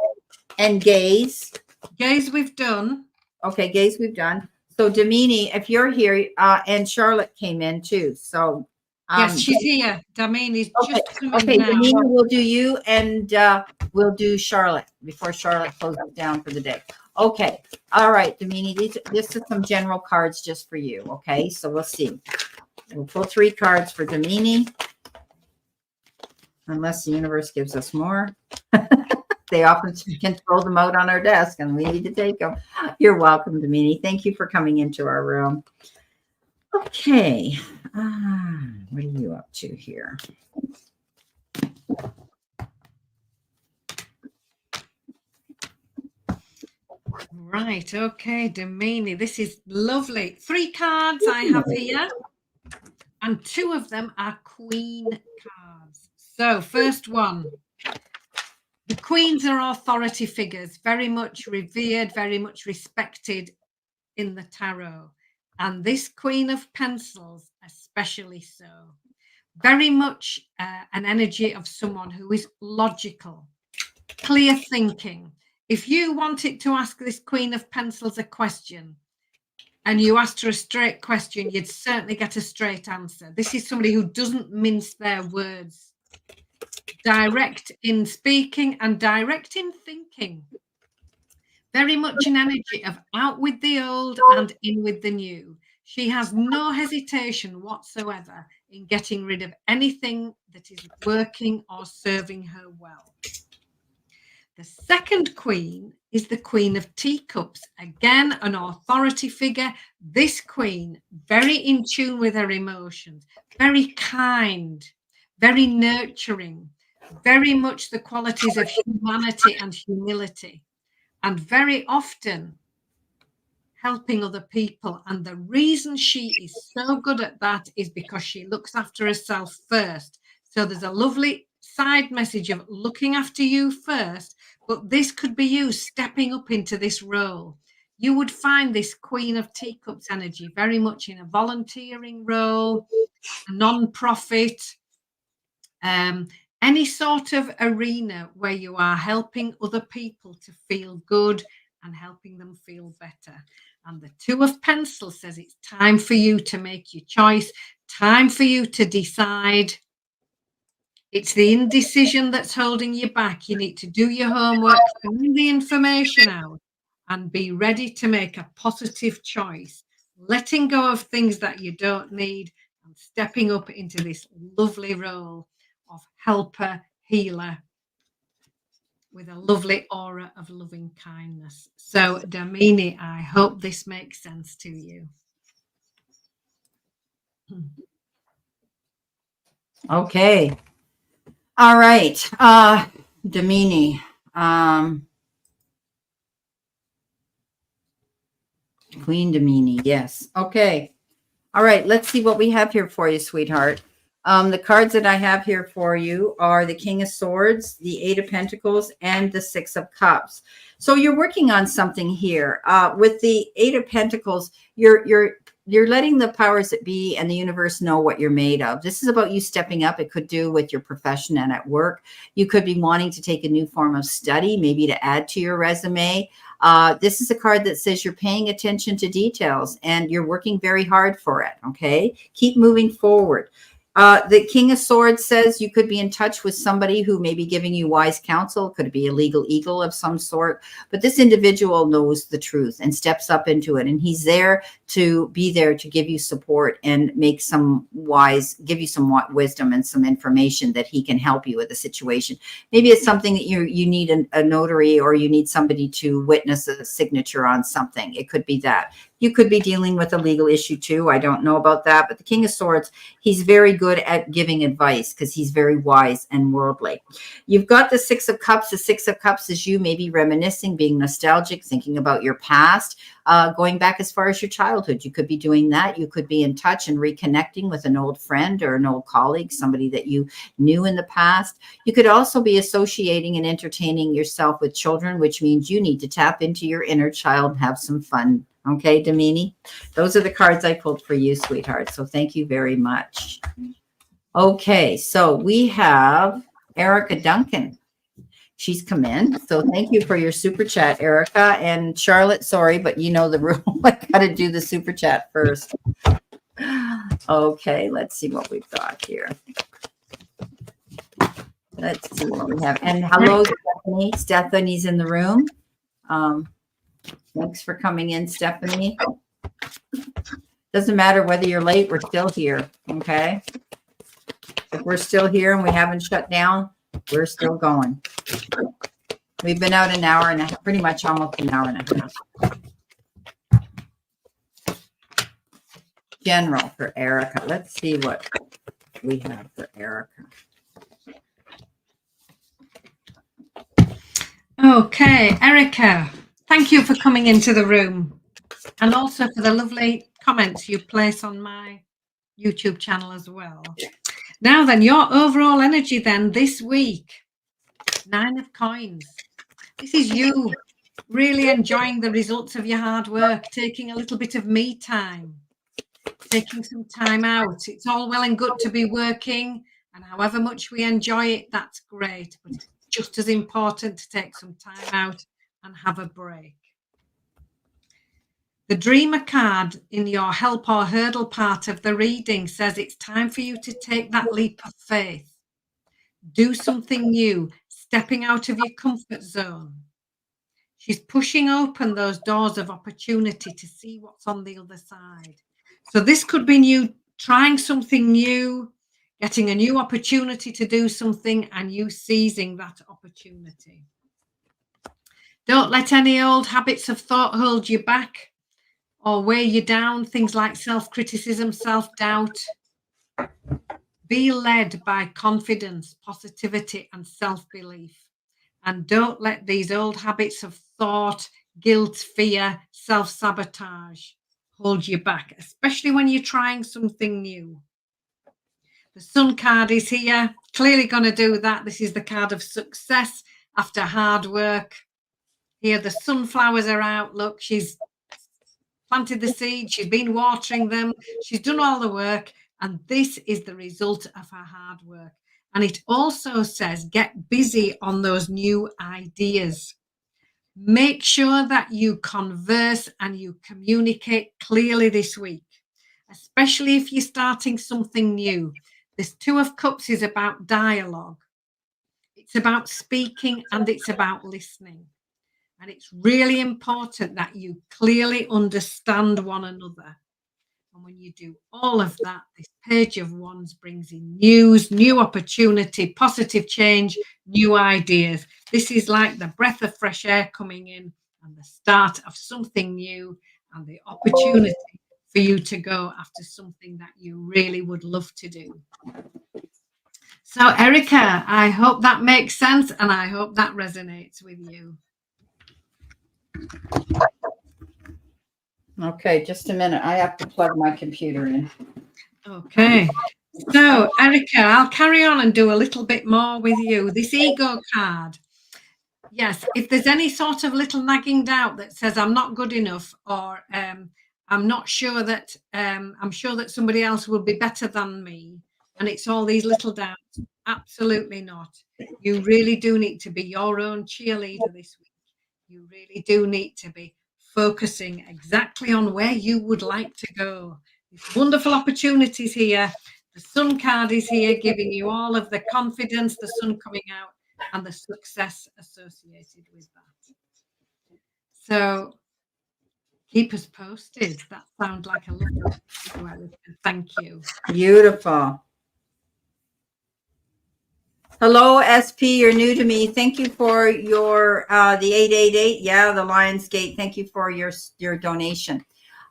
and Gaze. Gaze we've done. Okay, Gaze we've done. So Damini, if you're here, and Charlotte came in too. So yes, she's here. Damini's just coming okay. now. Damini, we'll do you, and we'll do Charlotte before Charlotte closes down for the day. Okay. All right, Damini, this is some general cards just for you. Okay, so we'll see. We'll pull 3 cards for Damini, unless the universe gives us more. They often can throw them out on our desk, and we need to take them. You're welcome, Damini. Thank you for coming into our room. Okay. What are you up to here? Right. Okay, Damini. This is lovely. 3 cards I have here, and 2 of them are Queen cards. So, first one. The queens are authority figures, very much revered, very much respected in the tarot. And this Queen of Pentacles, especially so. Very much an energy of someone who is logical, clear thinking. If you wanted to ask this Queen of Pentacles a question and you asked her a straight question, you'd certainly get a straight answer. This is somebody who doesn't mince their words. Direct in speaking and direct in thinking. Very much an energy of out with the old and in with the new. She has no hesitation whatsoever in getting rid of anything that is working or serving her well. The second queen is the Queen of Teacups. Again, an authority figure. This queen, very in tune with her emotions, very kind, very nurturing, very much the qualities of humanity and humility, and very often helping other people. And the reason she is so good at that is because she looks after herself first. So there's a lovely side message of looking after you first, but this could be you stepping up into this role. You would find this Queen of Teacups energy very much in a volunteering role, a non-profit, any sort of arena where you are helping other people to feel good and helping them feel better. And the 2 of Pentacles says it's time for you to make your choice, time for you to decide. It's the indecision that's holding you back. You need to do your homework, find the information out, and be ready to make a positive choice, letting go of things that you don't need and stepping up into this lovely role of helper, healer, with a lovely aura of loving kindness. So, Damini, I hope this makes sense to you. Okay. All right. Damini. Queen Damini. Yes. Okay. All right. Let's see what we have here for you, sweetheart. The cards that I have here for you are the King of Swords, the 8 of Pentacles, and the 6 of Cups. So you're working on something here. With the 8 of Pentacles, you're letting the powers that be and the universe know what you're made of. This is about you stepping up. It could do with your profession and at work. You could be wanting to take a new form of study, maybe to add to your resume. This is a card that says you're paying attention to details and you're working very hard for it. Okay. Keep moving forward. The King of Swords says you could be in touch with somebody who may be giving you wise counsel. Could be a legal eagle of some sort, but this individual knows the truth and steps up into it. And he's there to be there to give you support and make some give you some wisdom and some information that he can help you with the situation. Maybe it's something that you need a notary, or you need somebody to witness a signature on something. It could be that. You could be dealing with a legal issue too. I don't know about that. But the King of Swords, he's very good at giving advice because he's very wise and worldly. You've got the 6 of Cups. The 6 of Cups is you maybe reminiscing, being nostalgic, thinking about your past, going back as far as your childhood. You could be doing that. You could be in touch and reconnecting with an old friend or an old colleague, somebody that you knew in the past. You could also be associating and entertaining yourself with children, which means you need to tap into your inner child and have some fun Okay, Damini. Those are the cards I pulled for you, sweetheart. So thank you very much. Okay, so we have Erica Duncan. She's come in. So thank you for your super chat, Erica. And Charlotte, sorry, but you know the rule. I got to do the super chat first. Okay, let's see what we've got here. Let's see what we have. And hello, Stephanie. Stephanie's in the room. Thanks for coming in, Stephanie. Doesn't matter whether you're late, we're still here. Okay. If we're still here and we haven't shut down, we're still going. We've been out an hour and a half, pretty much almost an hour and a half. General for Erica. Let's see what we have for Erica. Okay, Erica, thank you for coming into the room and also for the lovely comments you place on my YouTube channel as well. Now then, your overall energy then this week, 9 of coins. This is you really enjoying the results of your hard work, taking a little bit of me time, taking some time out. It's all well and good to be working, and however much we enjoy it, that's great. But it's just as important to take some time out and have a break. The Dreamer card in your help or hurdle part of the reading says it's time for you to take that leap of faith. Do something new, stepping out of your comfort zone. She's pushing open those doors of opportunity to see what's on the other side. So this could be you trying something new, getting a new opportunity to do something, and you seizing that opportunity. Don't let any old habits of thought hold you back or weigh you down, things like self-criticism, self-doubt. Be led by confidence, positivity, and self-belief. And don't let these old habits of thought, guilt, fear, self-sabotage hold you back, especially when you're trying something new. The Sun card is here, clearly going to do that. This is the card of success after hard work. Here, the sunflowers are out. Look, she's planted the seeds, she's been watering them, she's done all the work, and this is the result of her hard work. And it also says get busy on those new ideas. Make sure that you converse and you communicate clearly this week, especially if you're starting something new. This 2 of Cups is about dialogue. It's about speaking and it's about listening. And it's really important that you clearly understand one another. And when you do all of that, this Page of Wands brings in news, new opportunity, positive change, new ideas. This is like the breath of fresh air coming in and the start of something new and the opportunity for you to go after something that you really would love to do. So, Erica, I hope that makes sense and I hope that resonates with you. Okay, just a minute. I have to plug my computer in. Okay. So, Erica, I'll carry on and do a little bit more with you. This ego card. Yes, if there's any sort of little nagging doubt that says I'm not good enough or I'm not sure that I'm sure that somebody else will be better than me, and it's all these little doubts, absolutely not. You really do need to be your own cheerleader this week. You really do need to be focusing exactly on where you would like to go. There's wonderful opportunities here. The Sun card is here, giving you all of the confidence, the sun coming out, and the success associated with that. So keep us posted. That sounds like a lovely. Thank you. Beautiful. Hello, SP. You're new to me. Thank you for your the 888. Yeah, the Lionsgate. Thank you for your donation.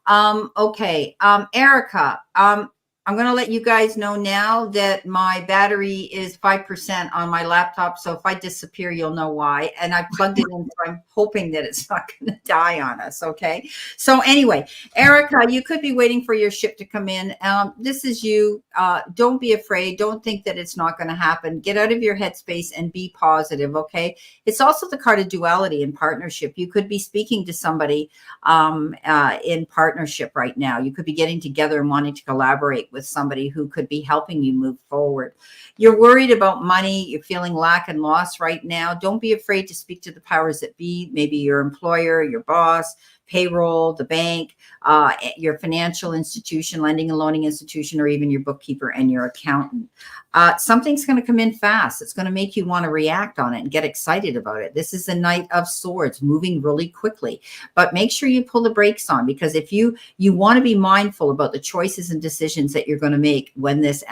Okay, Erica. I'm I'm going to let you guys know now that my battery is 5% on my laptop. So if I disappear, you'll know why. And I plugged it in, so I'm hoping that it's not going to die on us. Okay. So anyway, Erica, you could be waiting for your ship to come in. This is you. Don't be afraid. Don't think that it's not going to happen. Get out of your headspace and be positive. Okay. It's also the card of duality and partnership. You could be speaking to somebody in partnership right now. You could be getting together and wanting to collaborate with somebody who could be helping you move forward. You're worried about money. You're feeling lack and loss right now. Don't be afraid to speak to the powers that be, maybe your employer, your boss, payroll, the bank, your financial institution, lending and loaning institution, or even your bookkeeper and your accountant. Something's going to come in fast. It's going to make you want to react on it and get excited about it. This is the Knight of Swords, moving really quickly. But make sure you pull the brakes on, because if you want to be mindful about the choices and decisions that you're going to make when this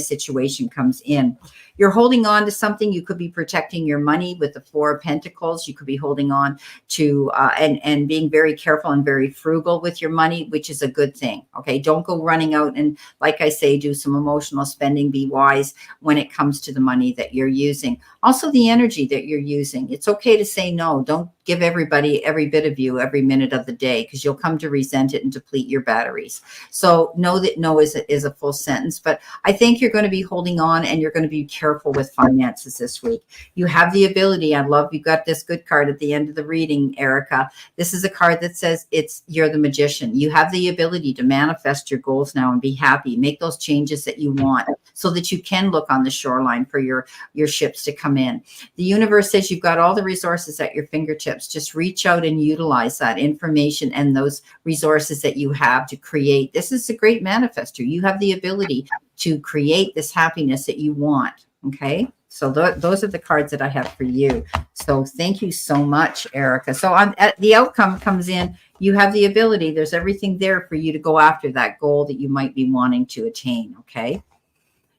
situation comes in. You're holding on to something. You could be protecting your money with the Four of Pentacles. You could be holding on to and being very careful and very frugal with your money, which is a good thing. Okay, don't go running out and, like I say, do some emotional spending. Be wise when it comes to the money that you're using. Also, the energy that you're using. It's okay to say no. Don't give everybody every bit of you every minute of the day, because you'll come to resent it and deplete your batteries. So know that no is a full sentence. But I think you're going to be holding on, and you're going to be careful with finances this week. You have the ability. I love you got this good card at the end of the reading, Erica. This is a card that says you're the magician. You have the ability to manifest your goals now and be happy. Make those changes that you want so that you can look on the shoreline for your ships to come in. The universe says you've got all the resources at your fingertips. Just reach out and utilize that information and those resources that you have to create. This is a great manifester. You have the ability to create this happiness that you want. Okay. So those are the cards that I have for you. So thank you so much, Erica. So the outcome comes in. You have the ability. There's everything there for you to go after that goal that you might be wanting to attain. Okay.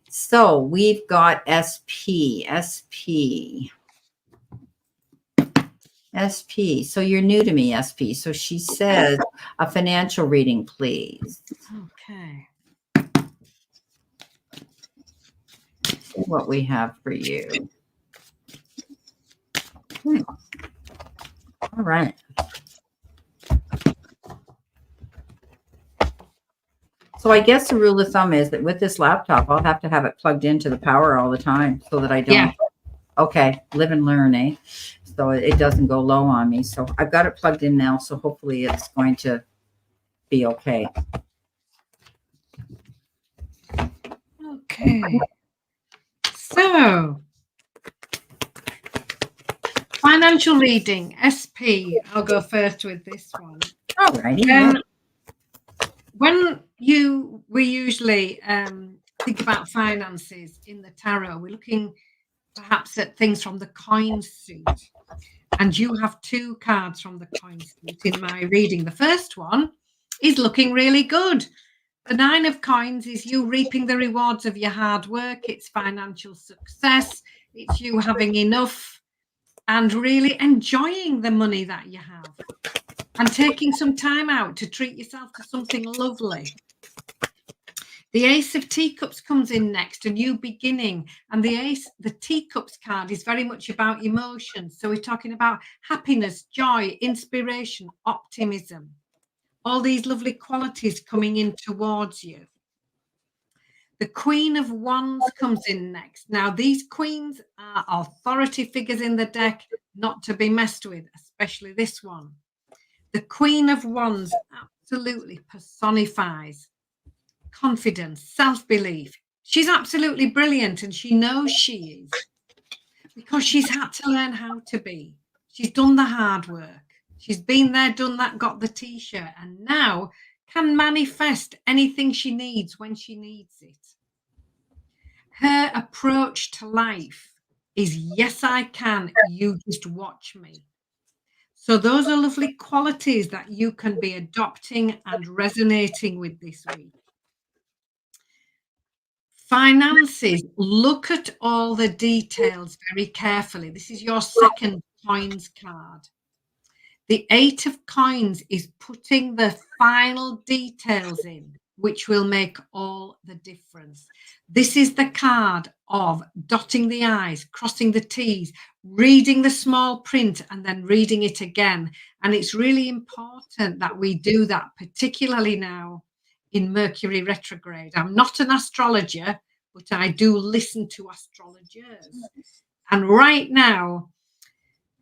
So we've got SP. So you're new to me, SP. So she says a financial reading, please. Okay. See what we have for you. All right. So I guess the rule of thumb is that with this laptop, I'll have to have it plugged into the power all the time so that I don't. Yeah. Okay. Live and learn, eh? So it doesn't go low on me. So I've got it plugged in now. So hopefully it's going to be okay. Okay. So, financial reading, SP. I'll go first with this one. All righty. When we usually think about finances in the tarot, we're looking perhaps at things from the coin suit. And you have two cards from the coin suit in my reading. The first one is looking really good. The Nine of Coins is you reaping the rewards of your hard work. It's financial success. It's you having enough and really enjoying the money that you have and taking some time out to treat yourself to something lovely. The Ace of Teacups comes in next, a new beginning. And the Teacups card is very much about emotions. So we're talking about happiness, joy, inspiration, optimism. All these lovely qualities coming in towards you. The Queen of Wands comes in next. Now, these queens are authority figures in the deck, not to be messed with, especially this one. The Queen of Wands absolutely personifies confidence, self-belief. She's absolutely brilliant, and she knows she is, because she's had to learn how to be. She's done the hard work. She's been there, done that, got the t-shirt, and now can manifest anything she needs when she needs it. Her approach to life is, yes, I can. You just watch me. So those are lovely qualities that you can be adopting and resonating with this week. Finances, look at all the details very carefully. This is your second coins card. The Eight of Coins is putting the final details in, which will make all the difference. This is the card of dotting the I's, crossing the T's, reading the small print and then reading it again. And it's really important that we do that, particularly now in Mercury retrograde. I'm not an astrologer, but I do listen to astrologers. And right now,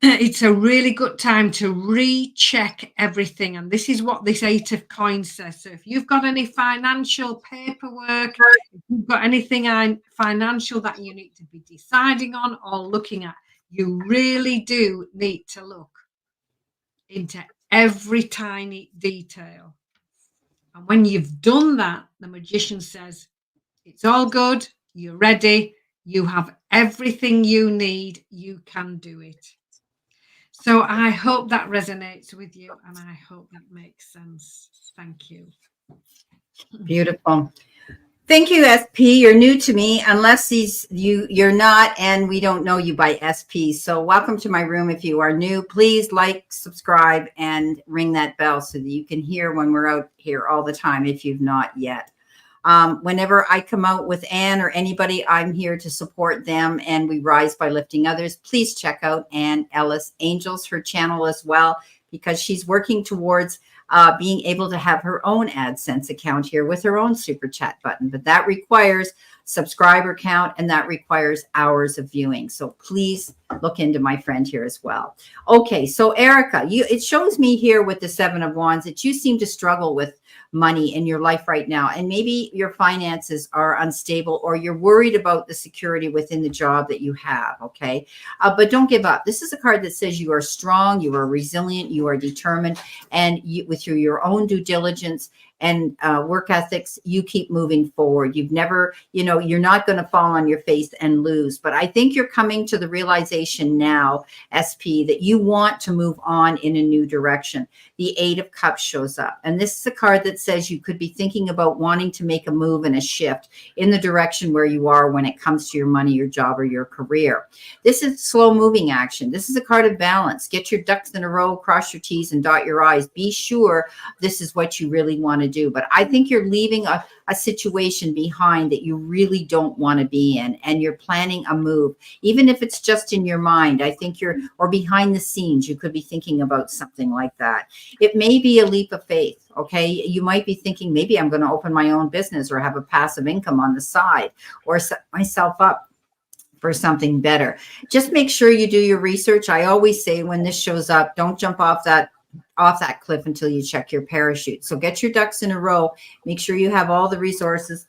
it's a really good time to recheck everything. And this is what this 8 of coins says. So if you've got any financial paperwork, if you've got anything financial that you need to be deciding on or looking at, you really do need to look into every tiny detail. And when you've done that, the magician says, it's all good, you're ready, you have everything you need, you can do it. So I hope that resonates with you, and I hope that makes sense. Thank you. Beautiful. Thank you, SP. You're new to me, unless you're not, and we don't know you by SP. So welcome to my room. If you are new, please like, subscribe, and ring that bell so that you can hear when we're out here all the time if you've not yet. Whenever I come out with Anne or anybody, I'm here to support them, and we rise by lifting others. Please check out Anne Ellis Angels, her channel as well, because she's working towards being able to have her own AdSense account here with her own super chat button. But that requires subscriber count, and that requires hours of viewing. So please look into my friend here as well. Okay, so Erica, it shows me here with the 7 of Wands that you seem to struggle with money in your life right now, and maybe your finances are unstable, or you're worried about the security within the job that you have. Okay, but don't give up. This is a card that says you are strong, you are resilient, you are determined, and with your own due diligence and work ethics, you keep moving forward. You've never, you're not going to fall on your face and lose. But I think you're coming to the realization now, SP, that you want to move on in a new direction. The 8 of Cups shows up. And this is a card that says you could be thinking about wanting to make a move and a shift in the direction where you are when it comes to your money, your job, or your career. This is slow moving action. This is a card of balance. Get your ducks in a row, cross your T's, and dot your I's. Be sure this is what you really want to do. But I think you're leaving a situation behind that you really don't want to be in, and you're planning a move, even if it's just in your mind. I think or behind the scenes, you could be thinking about something like that. It may be a leap of faith. Okay, you might be thinking, maybe I'm going to open my own business or have a passive income on the side, or set myself up for something better. Just make sure you do your research. I always say, when this shows up, don't jump off that cliff until you check your parachute. So get your ducks in a row. Make sure you have all the resources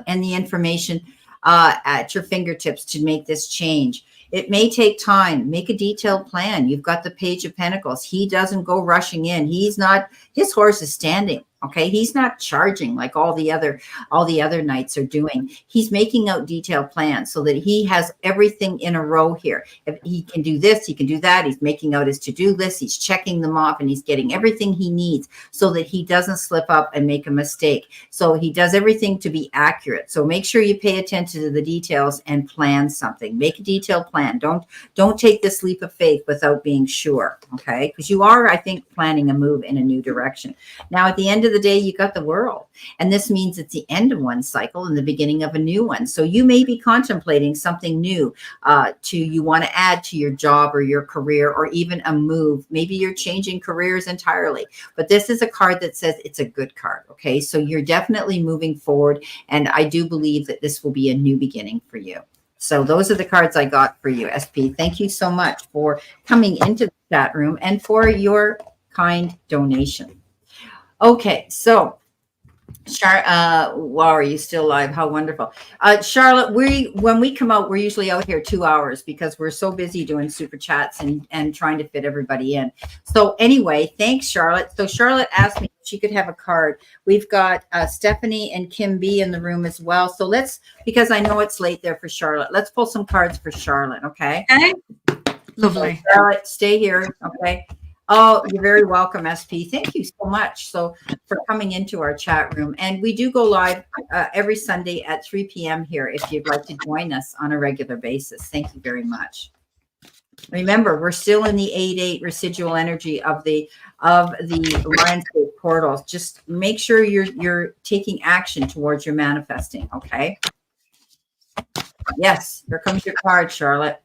and the information at your fingertips to make this change. It may take time. Make a detailed plan. You've got the Page of Pentacles. He doesn't go rushing in. His horse is standing. Okay, he's not charging like all the other knights are doing. He's making out detailed plans so that he has everything in a row here. If he can do this, he can do that. He's making out his to-do list. He's checking them off, and he's getting everything he needs so that he doesn't slip up and make a mistake. So he does everything to be accurate. So make sure you pay attention to the details and plan something. Make a detailed plan. Don't take this leap of faith without being sure. Okay, because you are, I think, planning a move in a new direction. Now, at the end of the day, you got the World, and this means it's the end of one cycle and the beginning of a new one. So you may be contemplating something new you want to add to your job or your career, or even a move. Maybe you're changing careers entirely, but this is a card that says it's a good card. Okay, so you're definitely moving forward, and I do believe that this will be a new beginning for you. So those are the cards I got for you, SP. Thank you so much for coming into the chat room and for your kind donation. Okay, so wow, are you still live? How wonderful. Charlotte, when we come out, we're usually out here 2 hours because we're so busy doing super chats and trying to fit everybody in. So anyway, thanks, Charlotte. So Charlotte asked me if she could have a card. We've got Stephanie and Kim B in the room as well. So because I know it's late there for Charlotte, let's pull some cards for Charlotte, okay? Okay. Lovely. So Charlotte, stay here, okay? Oh, you're very welcome, SP. Thank you so much for coming into our chat room. And we do go live every Sunday at 3 p.m. here if you'd like to join us on a regular basis. Thank you very much. Remember, we're still in the 8-8 residual energy of the Lionsgate portals. Just make sure you're taking action towards your manifesting, okay? Yes, here comes your card, Charlotte.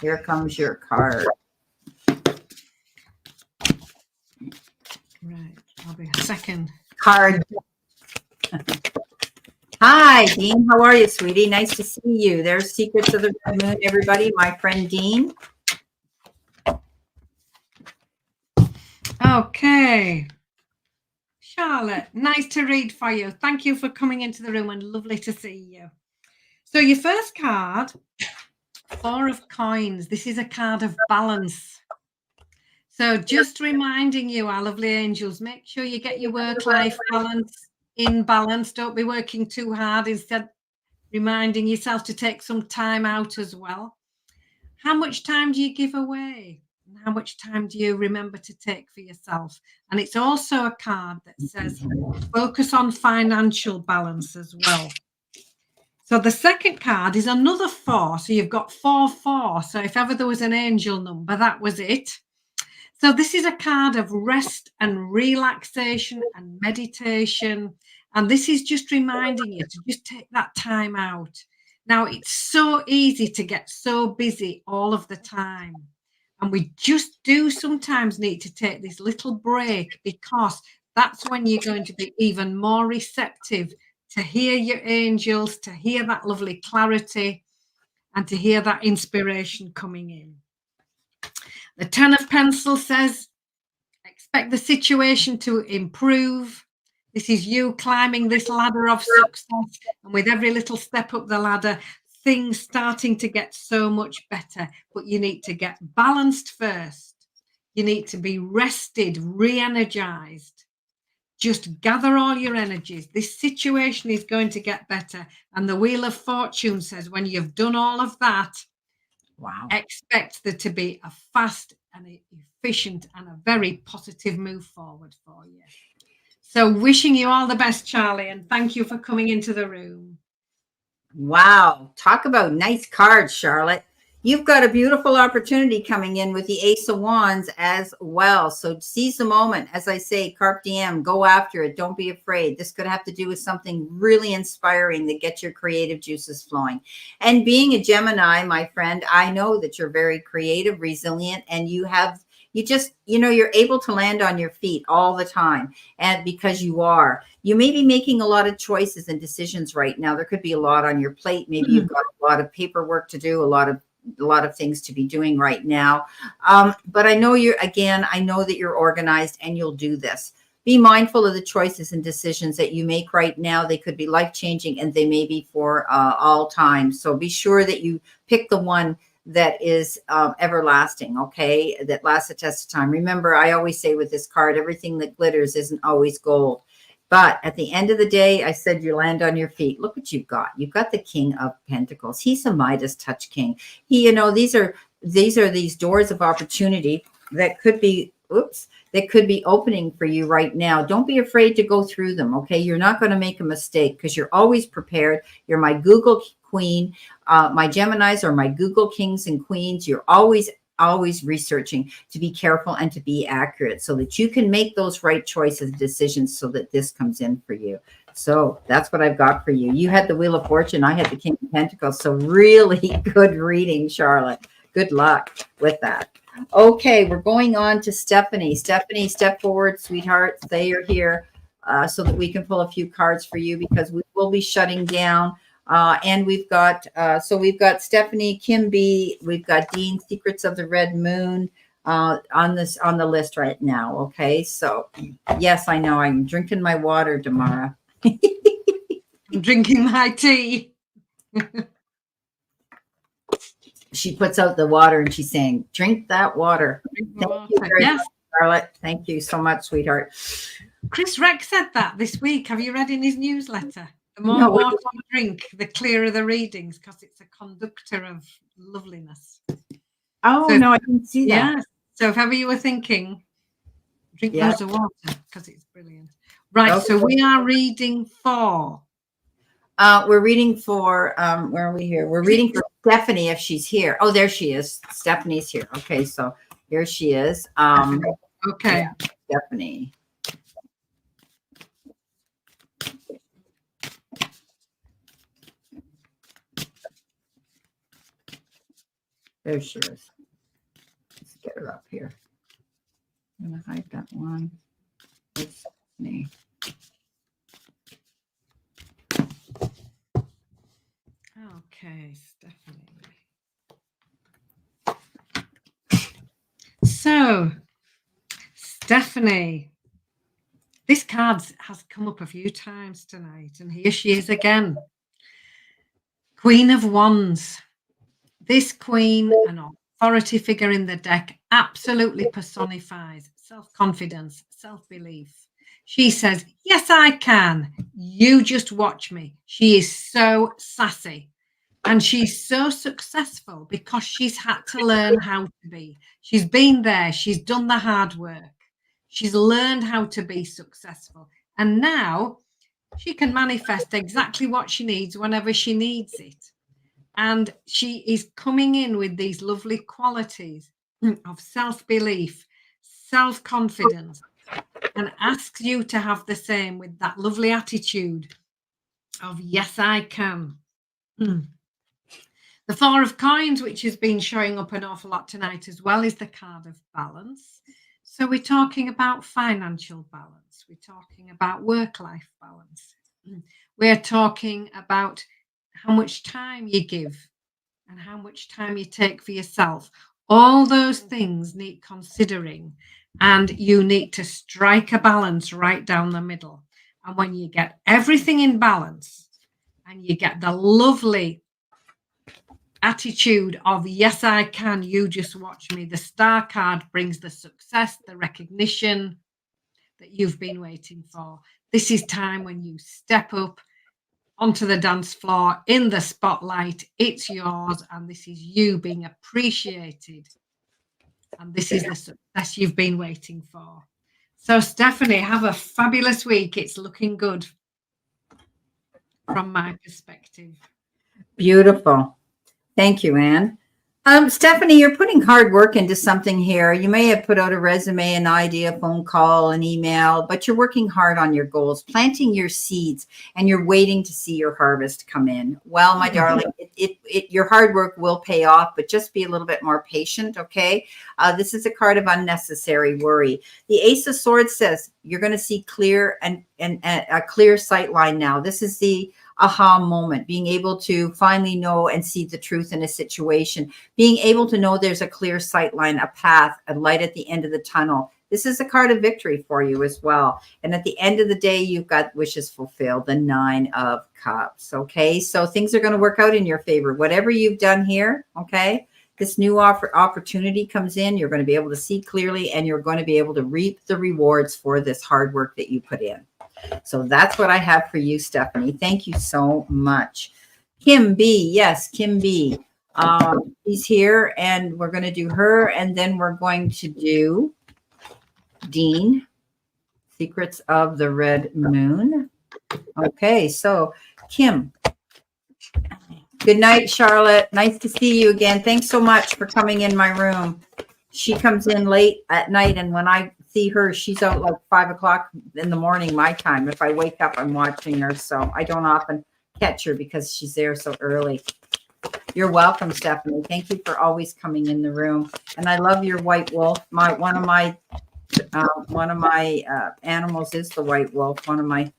Here comes your card. Right, I'll be a second. Card. Hi, Dean. How are you, sweetie? Nice to see you. There's Secrets of the Red Moon, everybody. My friend Dean. Okay. Charlotte, nice to read for you. Thank you for coming into the room and lovely to see you. So your first card, 4 of Coins. This is a card of balance. So just reminding you, our lovely angels, make sure you get your work-life balance in balance. Don't be working too hard. Instead, reminding yourself to take some time out as well. How much time do you give away? And how much time do you remember to take for yourself? And it's also a card that says focus on financial balance as well. So the second card is another 4. So you've got 4-4. So if ever there was an angel number, that was it. So this is a card of rest and relaxation and meditation. And this is just reminding you to just take that time out. Now, it's so easy to get so busy all of the time. And we just do sometimes need to take this little break, because that's when you're going to be even more receptive to hear your angels, to hear that lovely clarity, and to hear that inspiration coming in. The 10 of Pentacles says, expect the situation to improve. This is you climbing this ladder of success. And with every little step up the ladder, things starting to get so much better. But you need to get balanced first. You need to be rested, re-energized. Just gather all your energies. This situation is going to get better. And the Wheel of Fortune says, when you've done all of that, wow, expect there to be a fast and efficient and a very positive move forward for you. So wishing you all the best, Charlie, and thank you for coming into the room. Wow. Talk about nice cards, Charlotte. You've got a beautiful opportunity coming in with the Ace of Wands as well. So seize the moment. As I say, carpe diem, go after it. Don't be afraid. This could have to do with something really inspiring that gets your creative juices flowing. And being a Gemini, my friend, I know that you're very creative, resilient, and you're able to land on your feet all the time. And because you may be making a lot of choices and decisions right now. There could be a lot on your plate. Maybe you've got a lot of paperwork to do, a lot of things to be doing right now. But I know I know that you're organized and you'll do this. Be mindful of the choices and decisions that you make right now. They could be life-changing and they may be for all time. So be sure that you pick the one that is everlasting, okay? That lasts the test of time. Remember, I always say with this card, everything that glitters isn't always gold. But at the end of the day, I said you land on your feet. Look what you've got. You've got the King of Pentacles. He's a Midas touch king. These are these doors of opportunity that could be, opening for you right now. Don't be afraid to go through them, okay? You're not going to make a mistake because you're always prepared. You're my Google queen. My Geminis are my Google kings and queens. You're always researching to be careful and to be accurate so that you can make those right choices, decisions, so that this comes in for you. So that's what I've got for you. You had the Wheel of Fortune. I had the King of Pentacles. So really good reading, Charlotte. Good luck with that. Okay, we're going on to Stephanie. Stephanie, step forward, sweetheart. Say you're here so that we can pull a few cards for you, because we will be shutting down. And we've got Stephanie, Kimby, we've got Dean, Secrets of the Red Moon on the list right now. Okay, so yes, I know I'm drinking my water, Damara. I'm drinking my tea. She puts out the water and she's saying, "Drink that water." Thank you very much, Charlotte. Thank you so much, sweetheart. Chris Rex said that this week. Have you read in his newsletter? The more water you drink, the clearer the readings, because it's a conductor of loveliness. Oh, so, no, I didn't see that. Yeah. So if ever you were thinking, drink loads of water, because it's brilliant. Right. Okay. So we are reading for We're reading for where are we here? We're reading for Stephanie if she's here. Oh, there she is. Stephanie's here. Okay, so here she is. Okay. Yeah, Stephanie. There she is. Let's get her up here. I'm gonna hide that one. It's Stephanie. Okay, Stephanie. So, Stephanie, this card has come up a few times tonight, and here she is again. Queen of Wands. This queen, an authority figure in the deck, absolutely personifies self-confidence, self-belief. She says, yes, I can. You just watch me. She is so sassy. And she's so successful because she's had to learn how to be. She's been there. She's done the hard work. She's learned how to be successful. And now she can manifest exactly what she needs whenever she needs it. And she is coming in with these lovely qualities of self-belief, self-confidence, and asks you to have the same with that lovely attitude of, yes, I can. The Four of Coins, which has been showing up an awful lot tonight as well, is the card of balance. So we're talking about financial balance. We're talking about work-life balance. We're talking about how much time you give and how much time you take for yourself. All those things need considering, and you need to strike a balance right down the middle. And when you get everything in balance and you get the lovely attitude of, yes, I can, you just watch me, the Star card brings the success, the recognition that you've been waiting for. This is time when you step up onto the dance floor in the spotlight. It's yours, and this is you being appreciated, and this is the success you've been waiting for. So Stephanie, have a fabulous week. It's looking good from my perspective. Beautiful. Thank you, Anne. Stephanie, you're putting hard work into something here. You may have put out a resume, an idea, a phone call, an email, but you're working hard on your goals, planting your seeds, and you're waiting to see your harvest come in. Well, my darling, your hard work will pay off, but just be a little bit more patient, okay? This is a card of unnecessary worry. The Ace of Swords says you're going to see clear and a clear sight line now. This is the aha moment, being able to finally know and see the truth in a situation, being able to know there's a clear sight line, a path, a light at the end of the tunnel. This is a card of victory for you as well. And at the end of the day, you've got wishes fulfilled, the 9 of Cups. Okay, so things are going to work out in your favor. Whatever you've done here, okay, this new opportunity comes in, you're going to be able to see clearly, and you're going to be able to reap the rewards for this hard work that you put in. So that's what I have for you, Stephanie. Thank you so much. Kim B. Yes, Kim B. She's here, and we're going to do her, and then we're going to do Dean, Secrets of the Red Moon. Okay, so Kim. Good night, Charlotte. Nice to see you again. Thanks so much for coming in my room. She comes in late at night, and when I see her, she's out like 5 o'clock in the morning, my time. If I wake up, I'm watching her. So I don't often catch her because she's there so early. You're welcome, Stephanie. Thank you for always coming in the room. And I love your white wolf. One of my animals is the white wolf. One of my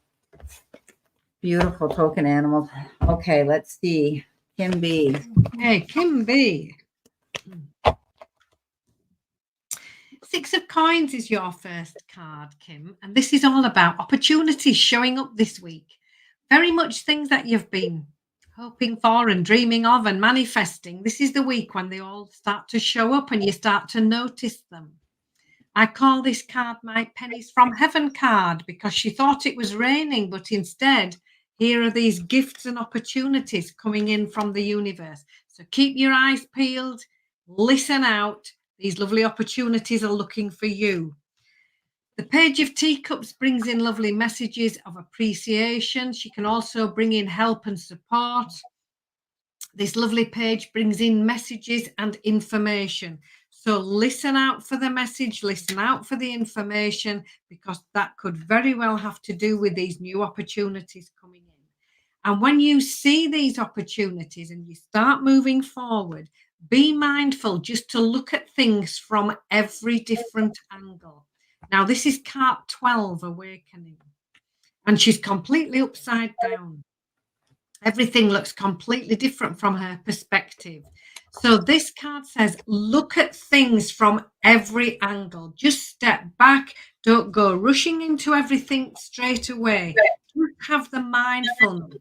beautiful token animals. Okay, let's see. Kim B. Hey, Kim B. 6 of Coins is your first card, Kim, and this is all about opportunities showing up this week. Very much things that you've been hoping for and dreaming of and manifesting. This is the week when they all start to show up and you start to notice them. I call this card my Pennies from Heaven card because she thought it was raining, but instead, here are these gifts and opportunities coming in from the universe. So keep your eyes peeled, listen out. These lovely opportunities are looking for you. The Page of Teacups brings in lovely messages of appreciation. She can also bring in help and support. This lovely page brings in messages and information. So listen out for the message, listen out for the information, because that could very well have to do with these new opportunities coming in. And when you see these opportunities and you start moving forward, be mindful just to look at things from every different angle. Now, this is card 12, Awakening, and she's completely upside down. Everything looks completely different from her perspective. So this card says, look at things from every angle. Just step back. Don't go rushing into everything straight away. Just have the mindfulness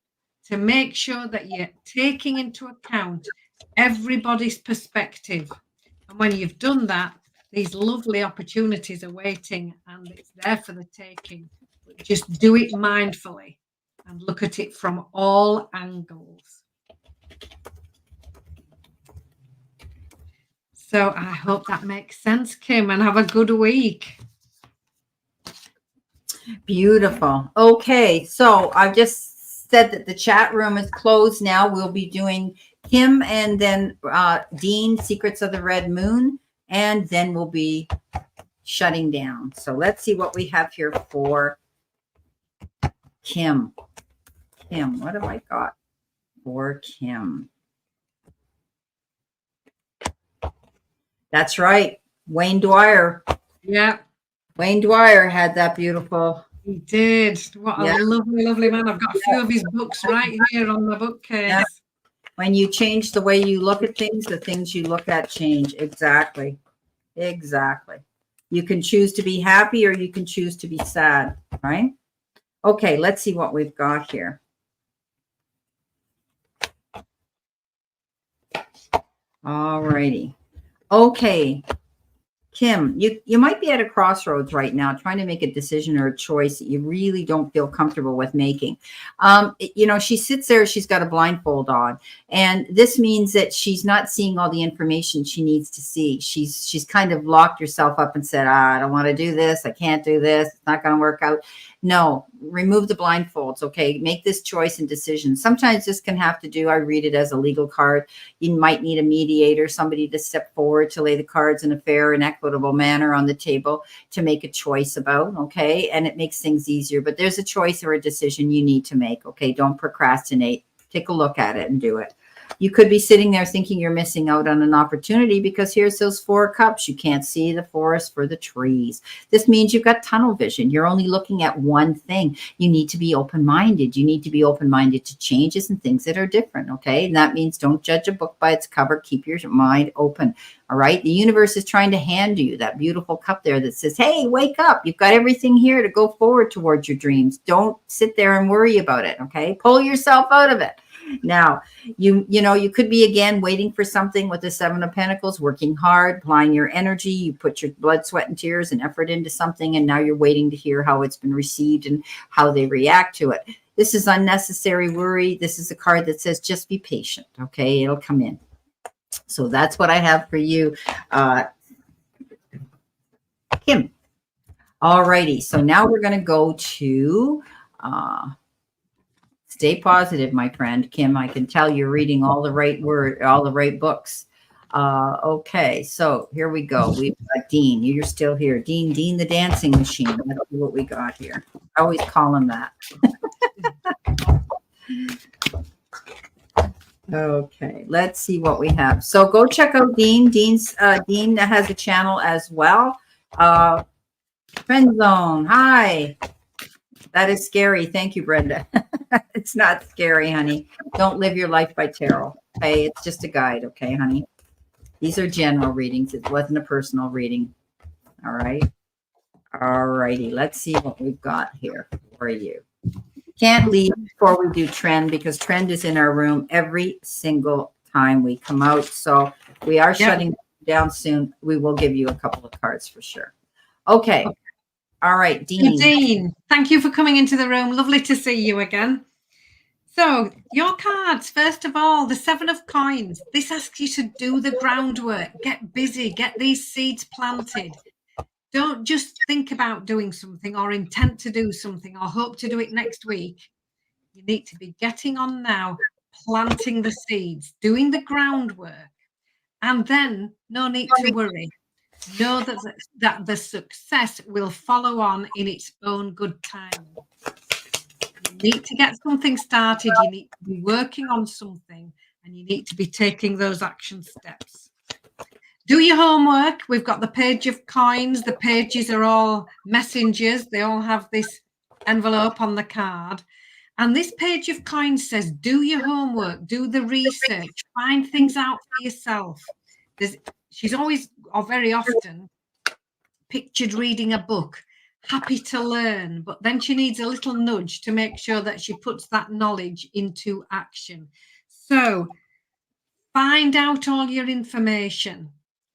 to make sure that you're taking into account everybody's perspective. And when you've done that, these lovely opportunities are waiting, and it's there for the taking. Just do it mindfully and look at it from all angles. So I hope that makes sense, Kim, and have a good week. Beautiful. Okay, so I've just said that the chat room is closed now. We'll be doing Kim and then Dean, Secrets of the Red Moon, and then we'll be shutting down. So let's see what we have here for Kim. Kim, what have I got for Kim? That's right. Wayne Dwyer. Yeah. Wayne Dwyer had that beautiful. He did. What a lovely, lovely man. I've got a few of his books right here on my bookcase. Yeah. When you change the way you look at things, the things you look at change. Exactly. Exactly. You can choose to be happy or you can choose to be sad, right? Okay, let's see what we've got here. All righty. Okay. Kim, you might be at a crossroads right now trying to make a decision or a choice that you really don't feel comfortable with making. She sits there, she's got a blindfold on, and this means that she's not seeing all the information she needs to see. She's kind of locked herself up and said, I don't want to do this. I can't do this. It's not going to work out. No, remove the blindfolds. Okay. Make this choice and decision. Sometimes this can have to do, I read it as a legal card. You might need a mediator, somebody to step forward to lay the cards in a fair and equitable manner on the table to make a choice about. Okay. And it makes things easier, but there's a choice or a decision you need to make. Okay. Don't procrastinate. Take a look at it and do it. You could be sitting there thinking you're missing out on an opportunity because here's those 4 cups. You can't see the forest for the trees. This means you've got tunnel vision. You're only looking at one thing. You need to be open-minded. You need to be open-minded to changes and things that are different, okay? And that means don't judge a book by its cover. Keep your mind open, all right? The universe is trying to hand you that beautiful cup there that says, hey, wake up. You've got everything here to go forward towards your dreams. Don't sit there and worry about it, okay? Pull yourself out of it. Now, you could be again waiting for something with the 7 of Pentacles, working hard, applying your energy. You put your blood, sweat, and tears and effort into something, and now you're waiting to hear how it's been received and how they react to it. This is unnecessary worry. This is a card that says just be patient, okay? It'll come in. So that's what I have for you, Kim. All righty. So now we're going to go to... stay positive, my friend. Kim, I can tell you're reading all the right books. Okay, so here we go. We've got Dean. You're still here. Dean the dancing machine. Let's see what we got here. I always call him that. Okay, let's see what we have. So go check out Dean. Dean has a channel as well. Friend Zone. Hi. That is scary. Thank you, Brenda. It's not scary, honey. Don't live your life by tarot. Okay, it's just a guide. Okay, honey. These are general readings. It wasn't a personal reading. All right. All righty. Let's see what we've got here for you. Can't leave before we do trend because trend is in our room every single time we come out. So we are shutting down soon. We will give you a couple of cards for sure. Okay. All right, Dean. Dean, thank you for coming into the room. Lovely to see you again. So your cards, first of all, the 7 of Coins. This asks you to do the groundwork, get busy, get these seeds planted. Don't just think about doing something or intent to do something or hope to do it next week. You need to be getting on now, planting the seeds, doing the groundwork, and then no need to worry. Know that the success will follow on in its own good time. You need to get something started. You need to be working on something, and you need to be taking those action steps. Do your homework. We've got the page of coins. The pages are all messengers. They all have this envelope on the card. And this page of coins says, do your homework, do the research, find things out for yourself. She's always, or very often, pictured reading a book, happy to learn, but then she needs a little nudge to make sure that she puts that knowledge into action. So find out all your information.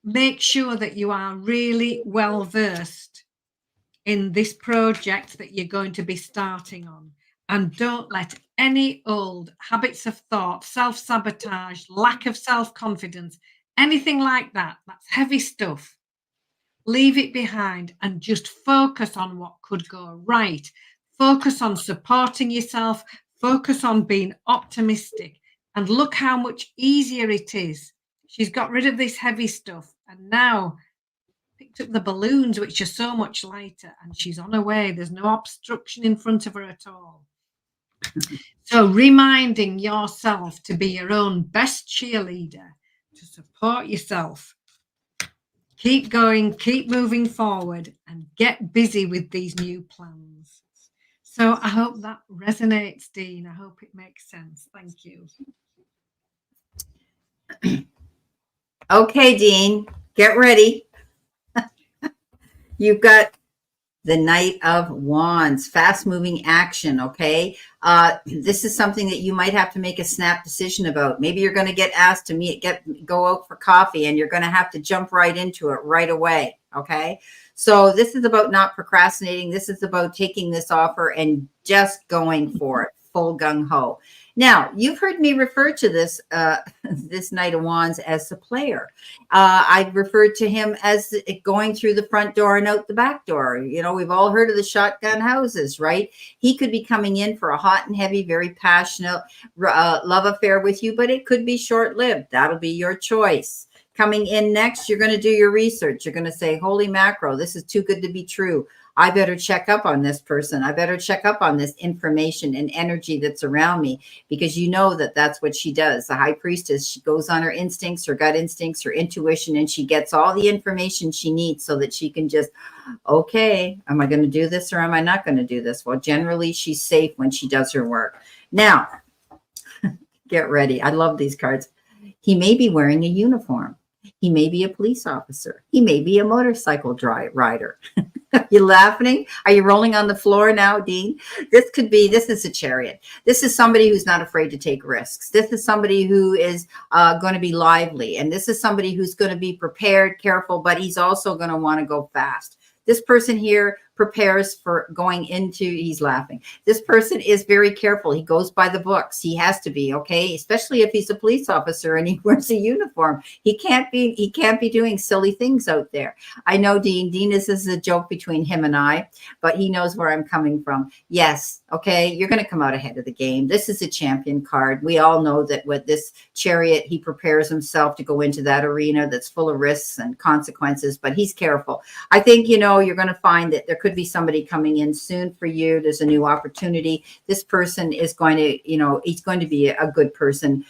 Make sure that you are really well versed in this project that you're going to be starting on. And don't let any old habits of thought, self-sabotage, lack of self-confidence, anything like that, that's heavy stuff, leave it behind and just focus on what could go right. Focus on supporting yourself, focus on being optimistic, and look how much easier it is. She's got rid of this heavy stuff and now picked up the balloons, which are so much lighter, and she's on her way. There's no obstruction in front of her at all. So reminding yourself to be your own best cheerleader, to support yourself. Keep going, keep moving forward, and get busy with these new plans. So I hope that resonates, Dean. I hope it makes sense. Thank you. Okay, Dean, get ready. You've got the Knight of Wands, fast-moving action, okay? This is something that you might have to make a snap decision about. Maybe you're going to get asked to go out for coffee, and you're going to have to jump right into it right away, okay? So this is about not procrastinating. This is about taking this offer and just going for it, full gung-ho. Now, you've heard me refer to this this Knight of Wands as the player. I've referred to him as going through the front door and out the back door. You know, we've all heard of the shotgun houses, right? He could be coming in for a hot and heavy, very passionate love affair with you, but it could be short-lived. That'll be your choice. Coming in next, you're going to do your research. You're going to say, holy mackerel, this is too good to be true. I better check up on this person. I better check up on this information and energy that's around me, because you know that that's what she does. The high priestess, she goes on her instincts, her gut instincts, her intuition, and she gets all the information she needs so that she can just, okay, am I going to do this or am I not going to do this? Well, generally she's safe when she does her work. Now, get ready. I love these cards. He may be wearing a uniform. He may be a police officer. He may be a motorcycle rider. Are you laughing? Are you rolling on the floor now, Dean? This is a Chariot. This is somebody who's not afraid to take risks. This is somebody who is going to be lively. And this is somebody who's going to be prepared, careful, but he's also going to want to go fast. This person here prepares for going into, he's laughing. This person is very careful. He goes by the books. He has to be, okay? Especially if he's a police officer and he wears a uniform. He can't be doing silly things out there. I know, Dean. Dean, this is a joke between him and I, but he knows where I'm coming from. Yes, okay, you're going to come out ahead of the game. This is a champion card. We all know that with this Chariot, he prepares himself to go into that arena that's full of risks and consequences, but he's careful. I think, you know, you're going to find that there could be somebody coming in soon for you. There's a new opportunity. This person is going to, you know, he's going to be a good person.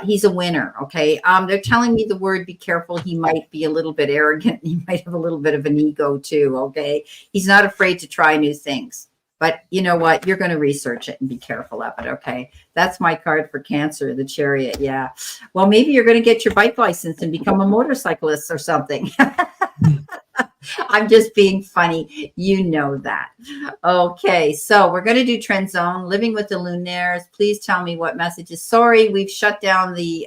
He's a winner. Okay. They're telling me the word, be careful. He might be a little bit arrogant. He might have a little bit of an ego too. Okay. He's not afraid to try new things, but you know what? You're going to research it and be careful of it. Okay. That's my card for Cancer, the Chariot. Yeah. Well, maybe you're going to get your bike license and become a motorcyclist or something. I'm just being funny. You know that. Okay, so we're going to do Trend Zone, Living with the Lunaires. Please tell me what messages. Sorry, we've shut down the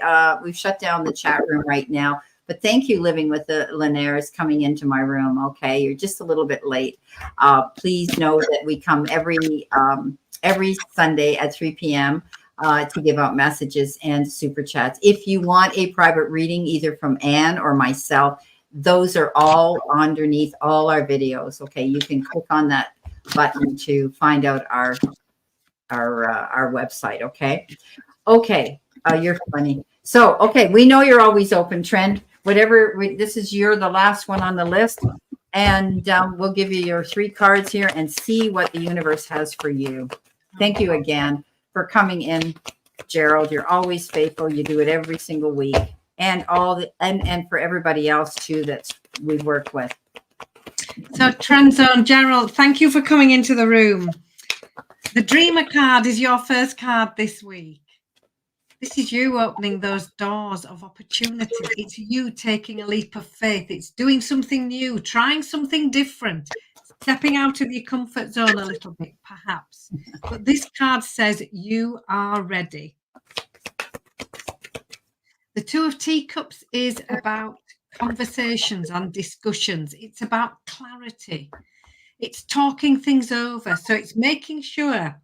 chat room right now. But thank you, Living with the Lunaires, coming into my room. Okay, you're just a little bit late. Please know that we come every Sunday at 3 p.m. To give out messages and super chats. If you want a private reading, either from Anne or myself, those are all underneath all our videos. Okay, you can click on that button to find out our website. Okay, you're funny. So okay, we know you're always open, Trend. Whatever, this is the last one on the list, and we'll give you your 3 cards here and see what the universe has for you. Thank you again for coming in, Gerald. You're always faithful. You do it every single week, and and for everybody else too that we work with. So Trend Zone, Gerald, thank you for coming into the room. The Dreamer card is your first card this week. This is you opening those doors of opportunity. It's you taking a leap of faith. It's doing something new, trying something different, stepping out of your comfort zone a little bit, perhaps. But this card says you are ready. The 2 of Teacups is about conversations and discussions. It's about clarity. It's talking things over. So it's making sure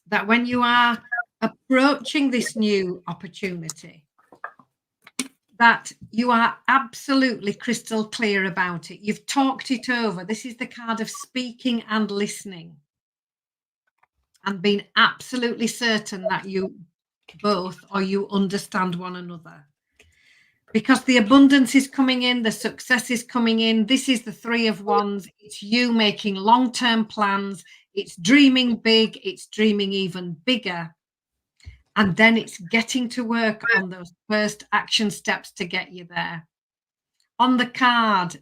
that when you are approaching this new opportunity, that you are absolutely crystal clear about it. You've talked it over. This is the card of speaking and listening, and being absolutely certain that you both, or you understand one another. Because the abundance is coming in, the success is coming in. This is the 3 of Wands. It's you making long-term plans. It's dreaming big. It's dreaming even bigger. And then it's getting to work on those first action steps to get you there. On the card,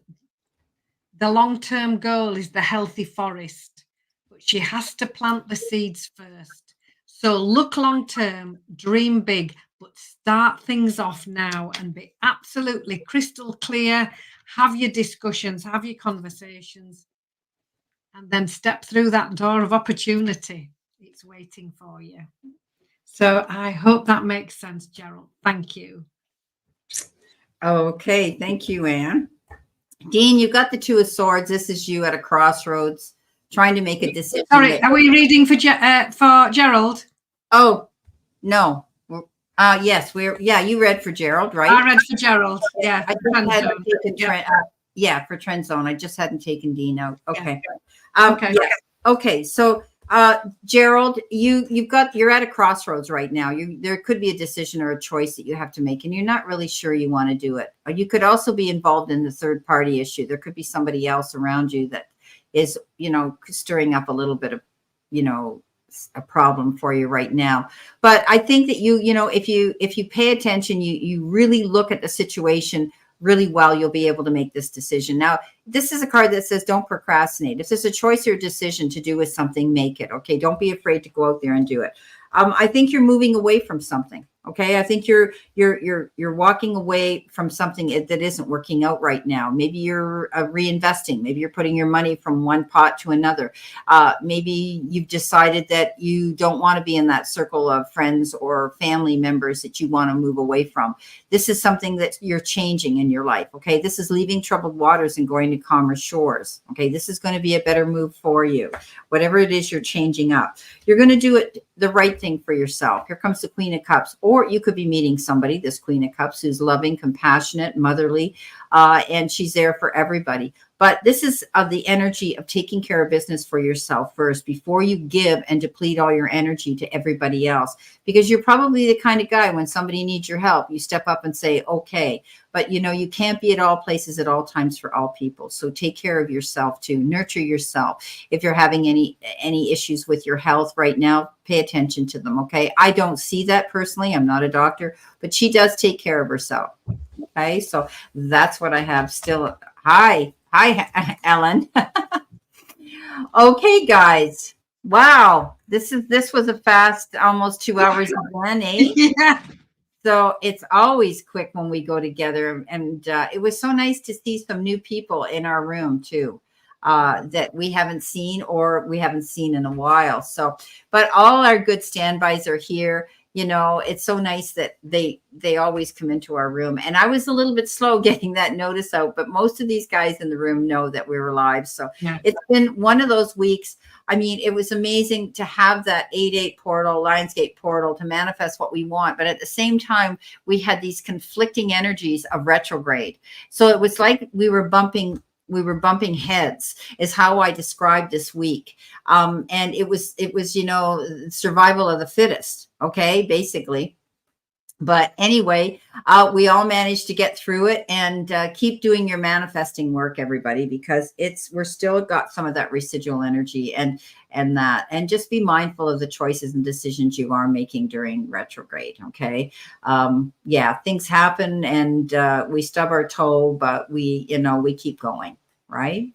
the long-term goal is the healthy forest, but she has to plant the seeds first. So look long-term, dream big, but start things off now and be absolutely crystal clear. Have your discussions, have your conversations, and then step through that door of opportunity. It's waiting for you. So I hope that makes sense, Gerald. Thank you. Okay, thank you, Anne. Dean, you've got the 2 of Swords. This is you at a crossroads, trying to make a decision. Sorry, are we reading for Gerald? Oh, no. Yes, you read for Gerald, right? I read for Gerald. Yeah. For Trend Zone. I just hadn't taken Dean out. Okay. Yeah. Okay. Yeah. Okay. So Gerald, you're at a crossroads right now. There could be a decision or a choice that you have to make, and you're not really sure you want to do it. You could also be involved in the third party issue. There could be somebody else around you that is, stirring up a little bit of, a problem for you right now. But I think that if you pay attention, you really look at the situation really well, you'll be able to make this decision. Now, this is a card that says don't procrastinate. If there's a choice or a decision to do with something, make it. Okay, don't be afraid to go out there and do it. I think you're moving away from something. Okay, I think you're walking away from something that isn't working out right now. Maybe you're reinvesting. Maybe you're putting your money from one pot to another. Maybe you've decided that you don't want to be in that circle of friends or family members that you want to move away from. This is something that you're changing in your life. Okay, this is leaving troubled waters and going to calmer shores. Okay, this is going to be a better move for you. Whatever it is you're changing up, you're going to do it the right thing for yourself. Here comes the Queen of Cups. Or you could be meeting somebody, this Queen of Cups, who's loving, compassionate, motherly, and she's there for everybody. But this is of the energy of taking care of business for yourself first before you give and deplete all your energy to everybody else. Because you're probably the kind of guy, when somebody needs your help, you step up and say, okay. But, you can't be at all places at all times for all people. So take care of yourself too. Nurture yourself. If you're having any issues with your health right now, pay attention to them. Okay. I don't see that personally. I'm not a doctor, but she does take care of herself. Okay. So that's what I have still. Hi, Ellen. Okay, guys. Wow. This was a fast, almost 2 hours again, eh? Yeah. So it's always quick when we go together. And it was so nice to see some new people in our room too, that we haven't seen in a while. So, but all our good standbys are here. you know, it's so nice that they always come into our room. And I was a little bit slow getting that notice out, but most of these guys in the room know that we were live. So it's been one of those weeks. I mean, it was amazing to have that 8-8 portal, Lionsgate portal, to manifest what we want. But at the same time, we had these conflicting energies of retrograde. So it was like we were bumping heads, is how I described this week. And it was, you know, survival of the fittest. Okay, basically. But anyway, we all managed to get through it, and keep doing your manifesting work, everybody, because we're still got some of that residual energy, and just be mindful of the choices and decisions you are making during retrograde. Okay. Yeah, things happen, and we stub our toe, but we keep going. Right.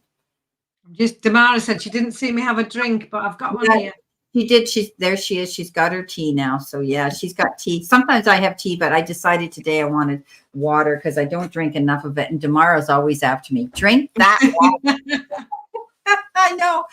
Just Damara said she didn't see me have a drink, but I've got one here. She did. There she is. She's got her tea now. So yeah, she's got tea. Sometimes I have tea, but I decided today I wanted water because I don't drink enough of it. And Damara's always after me, drink that water. I know.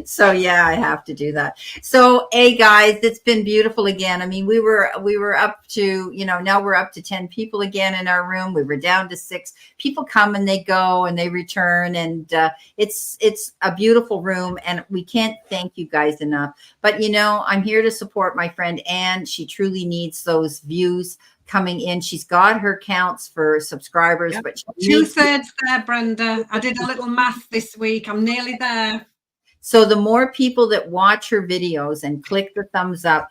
So yeah, I have to do that. So, hey guys, it's been beautiful again. I mean, we were up to, you know, now we're up to 10 people again in our room. We were down to 6. People come and they go and they return, and it's a beautiful room, and we can't thank you guys enough. But you know, I'm here to support my friend Anne. She truly needs those views coming in. She's got her counts for subscribers, but 2/3 there, Brenda. I did a little math this week. I'm nearly there. So the more people that watch her videos and click the thumbs up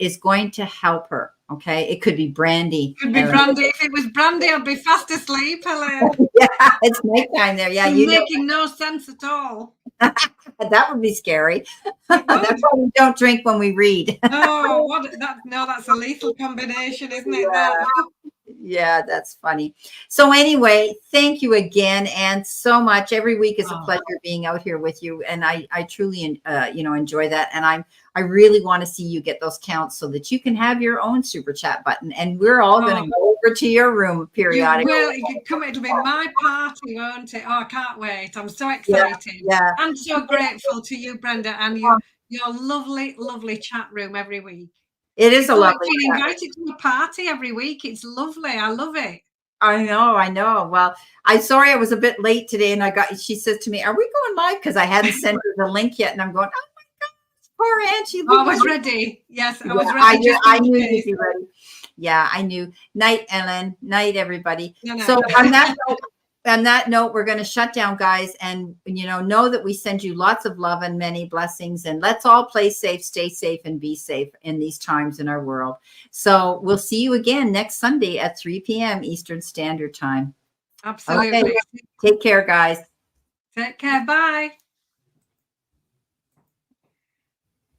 is going to help her. Okay. It could be Brandy. Could be Brandy. If it was Brandy, I'd be fast asleep, Helen. Yeah, it's nighttime there. Yeah. You're making no sense at all. That would be scary. That's why we don't drink when we read. Oh, that's a lethal combination, isn't it? Yeah. Yeah, that's funny. So anyway, thank you again, and so much. Every week is a pleasure being out here with you, and I truly enjoy that. And I really want to see you get those counts so that you can have your own super chat button, and we're all going to go over to your room periodically. It'll be my party, won't it? Oh, I can't wait. I'm so excited. Yeah. I'm so grateful to you, Brenda, and your lovely, lovely chat room every week. It is a lovely. Being invited to a party every week. It's lovely. I love it. I know. Well, I'm sorry I was a bit late today, and she says to me, "Are we going live?" Because I hadn't sent her the link yet, and I'm going, "Oh my God, poor Anne." I was ready. Yes, I was ready. I knew you'd be ready. Yeah, I knew. Night, Ellen. Night, everybody. No. So on that note, we're going to shut down, guys, and know that we send you lots of love and many blessings, and let's all play safe, stay safe, and be safe in these times in our world. So we'll see you again next Sunday at 3 p.m. Eastern Standard Time. Absolutely. Okay. Take care, guys. Take care. Bye.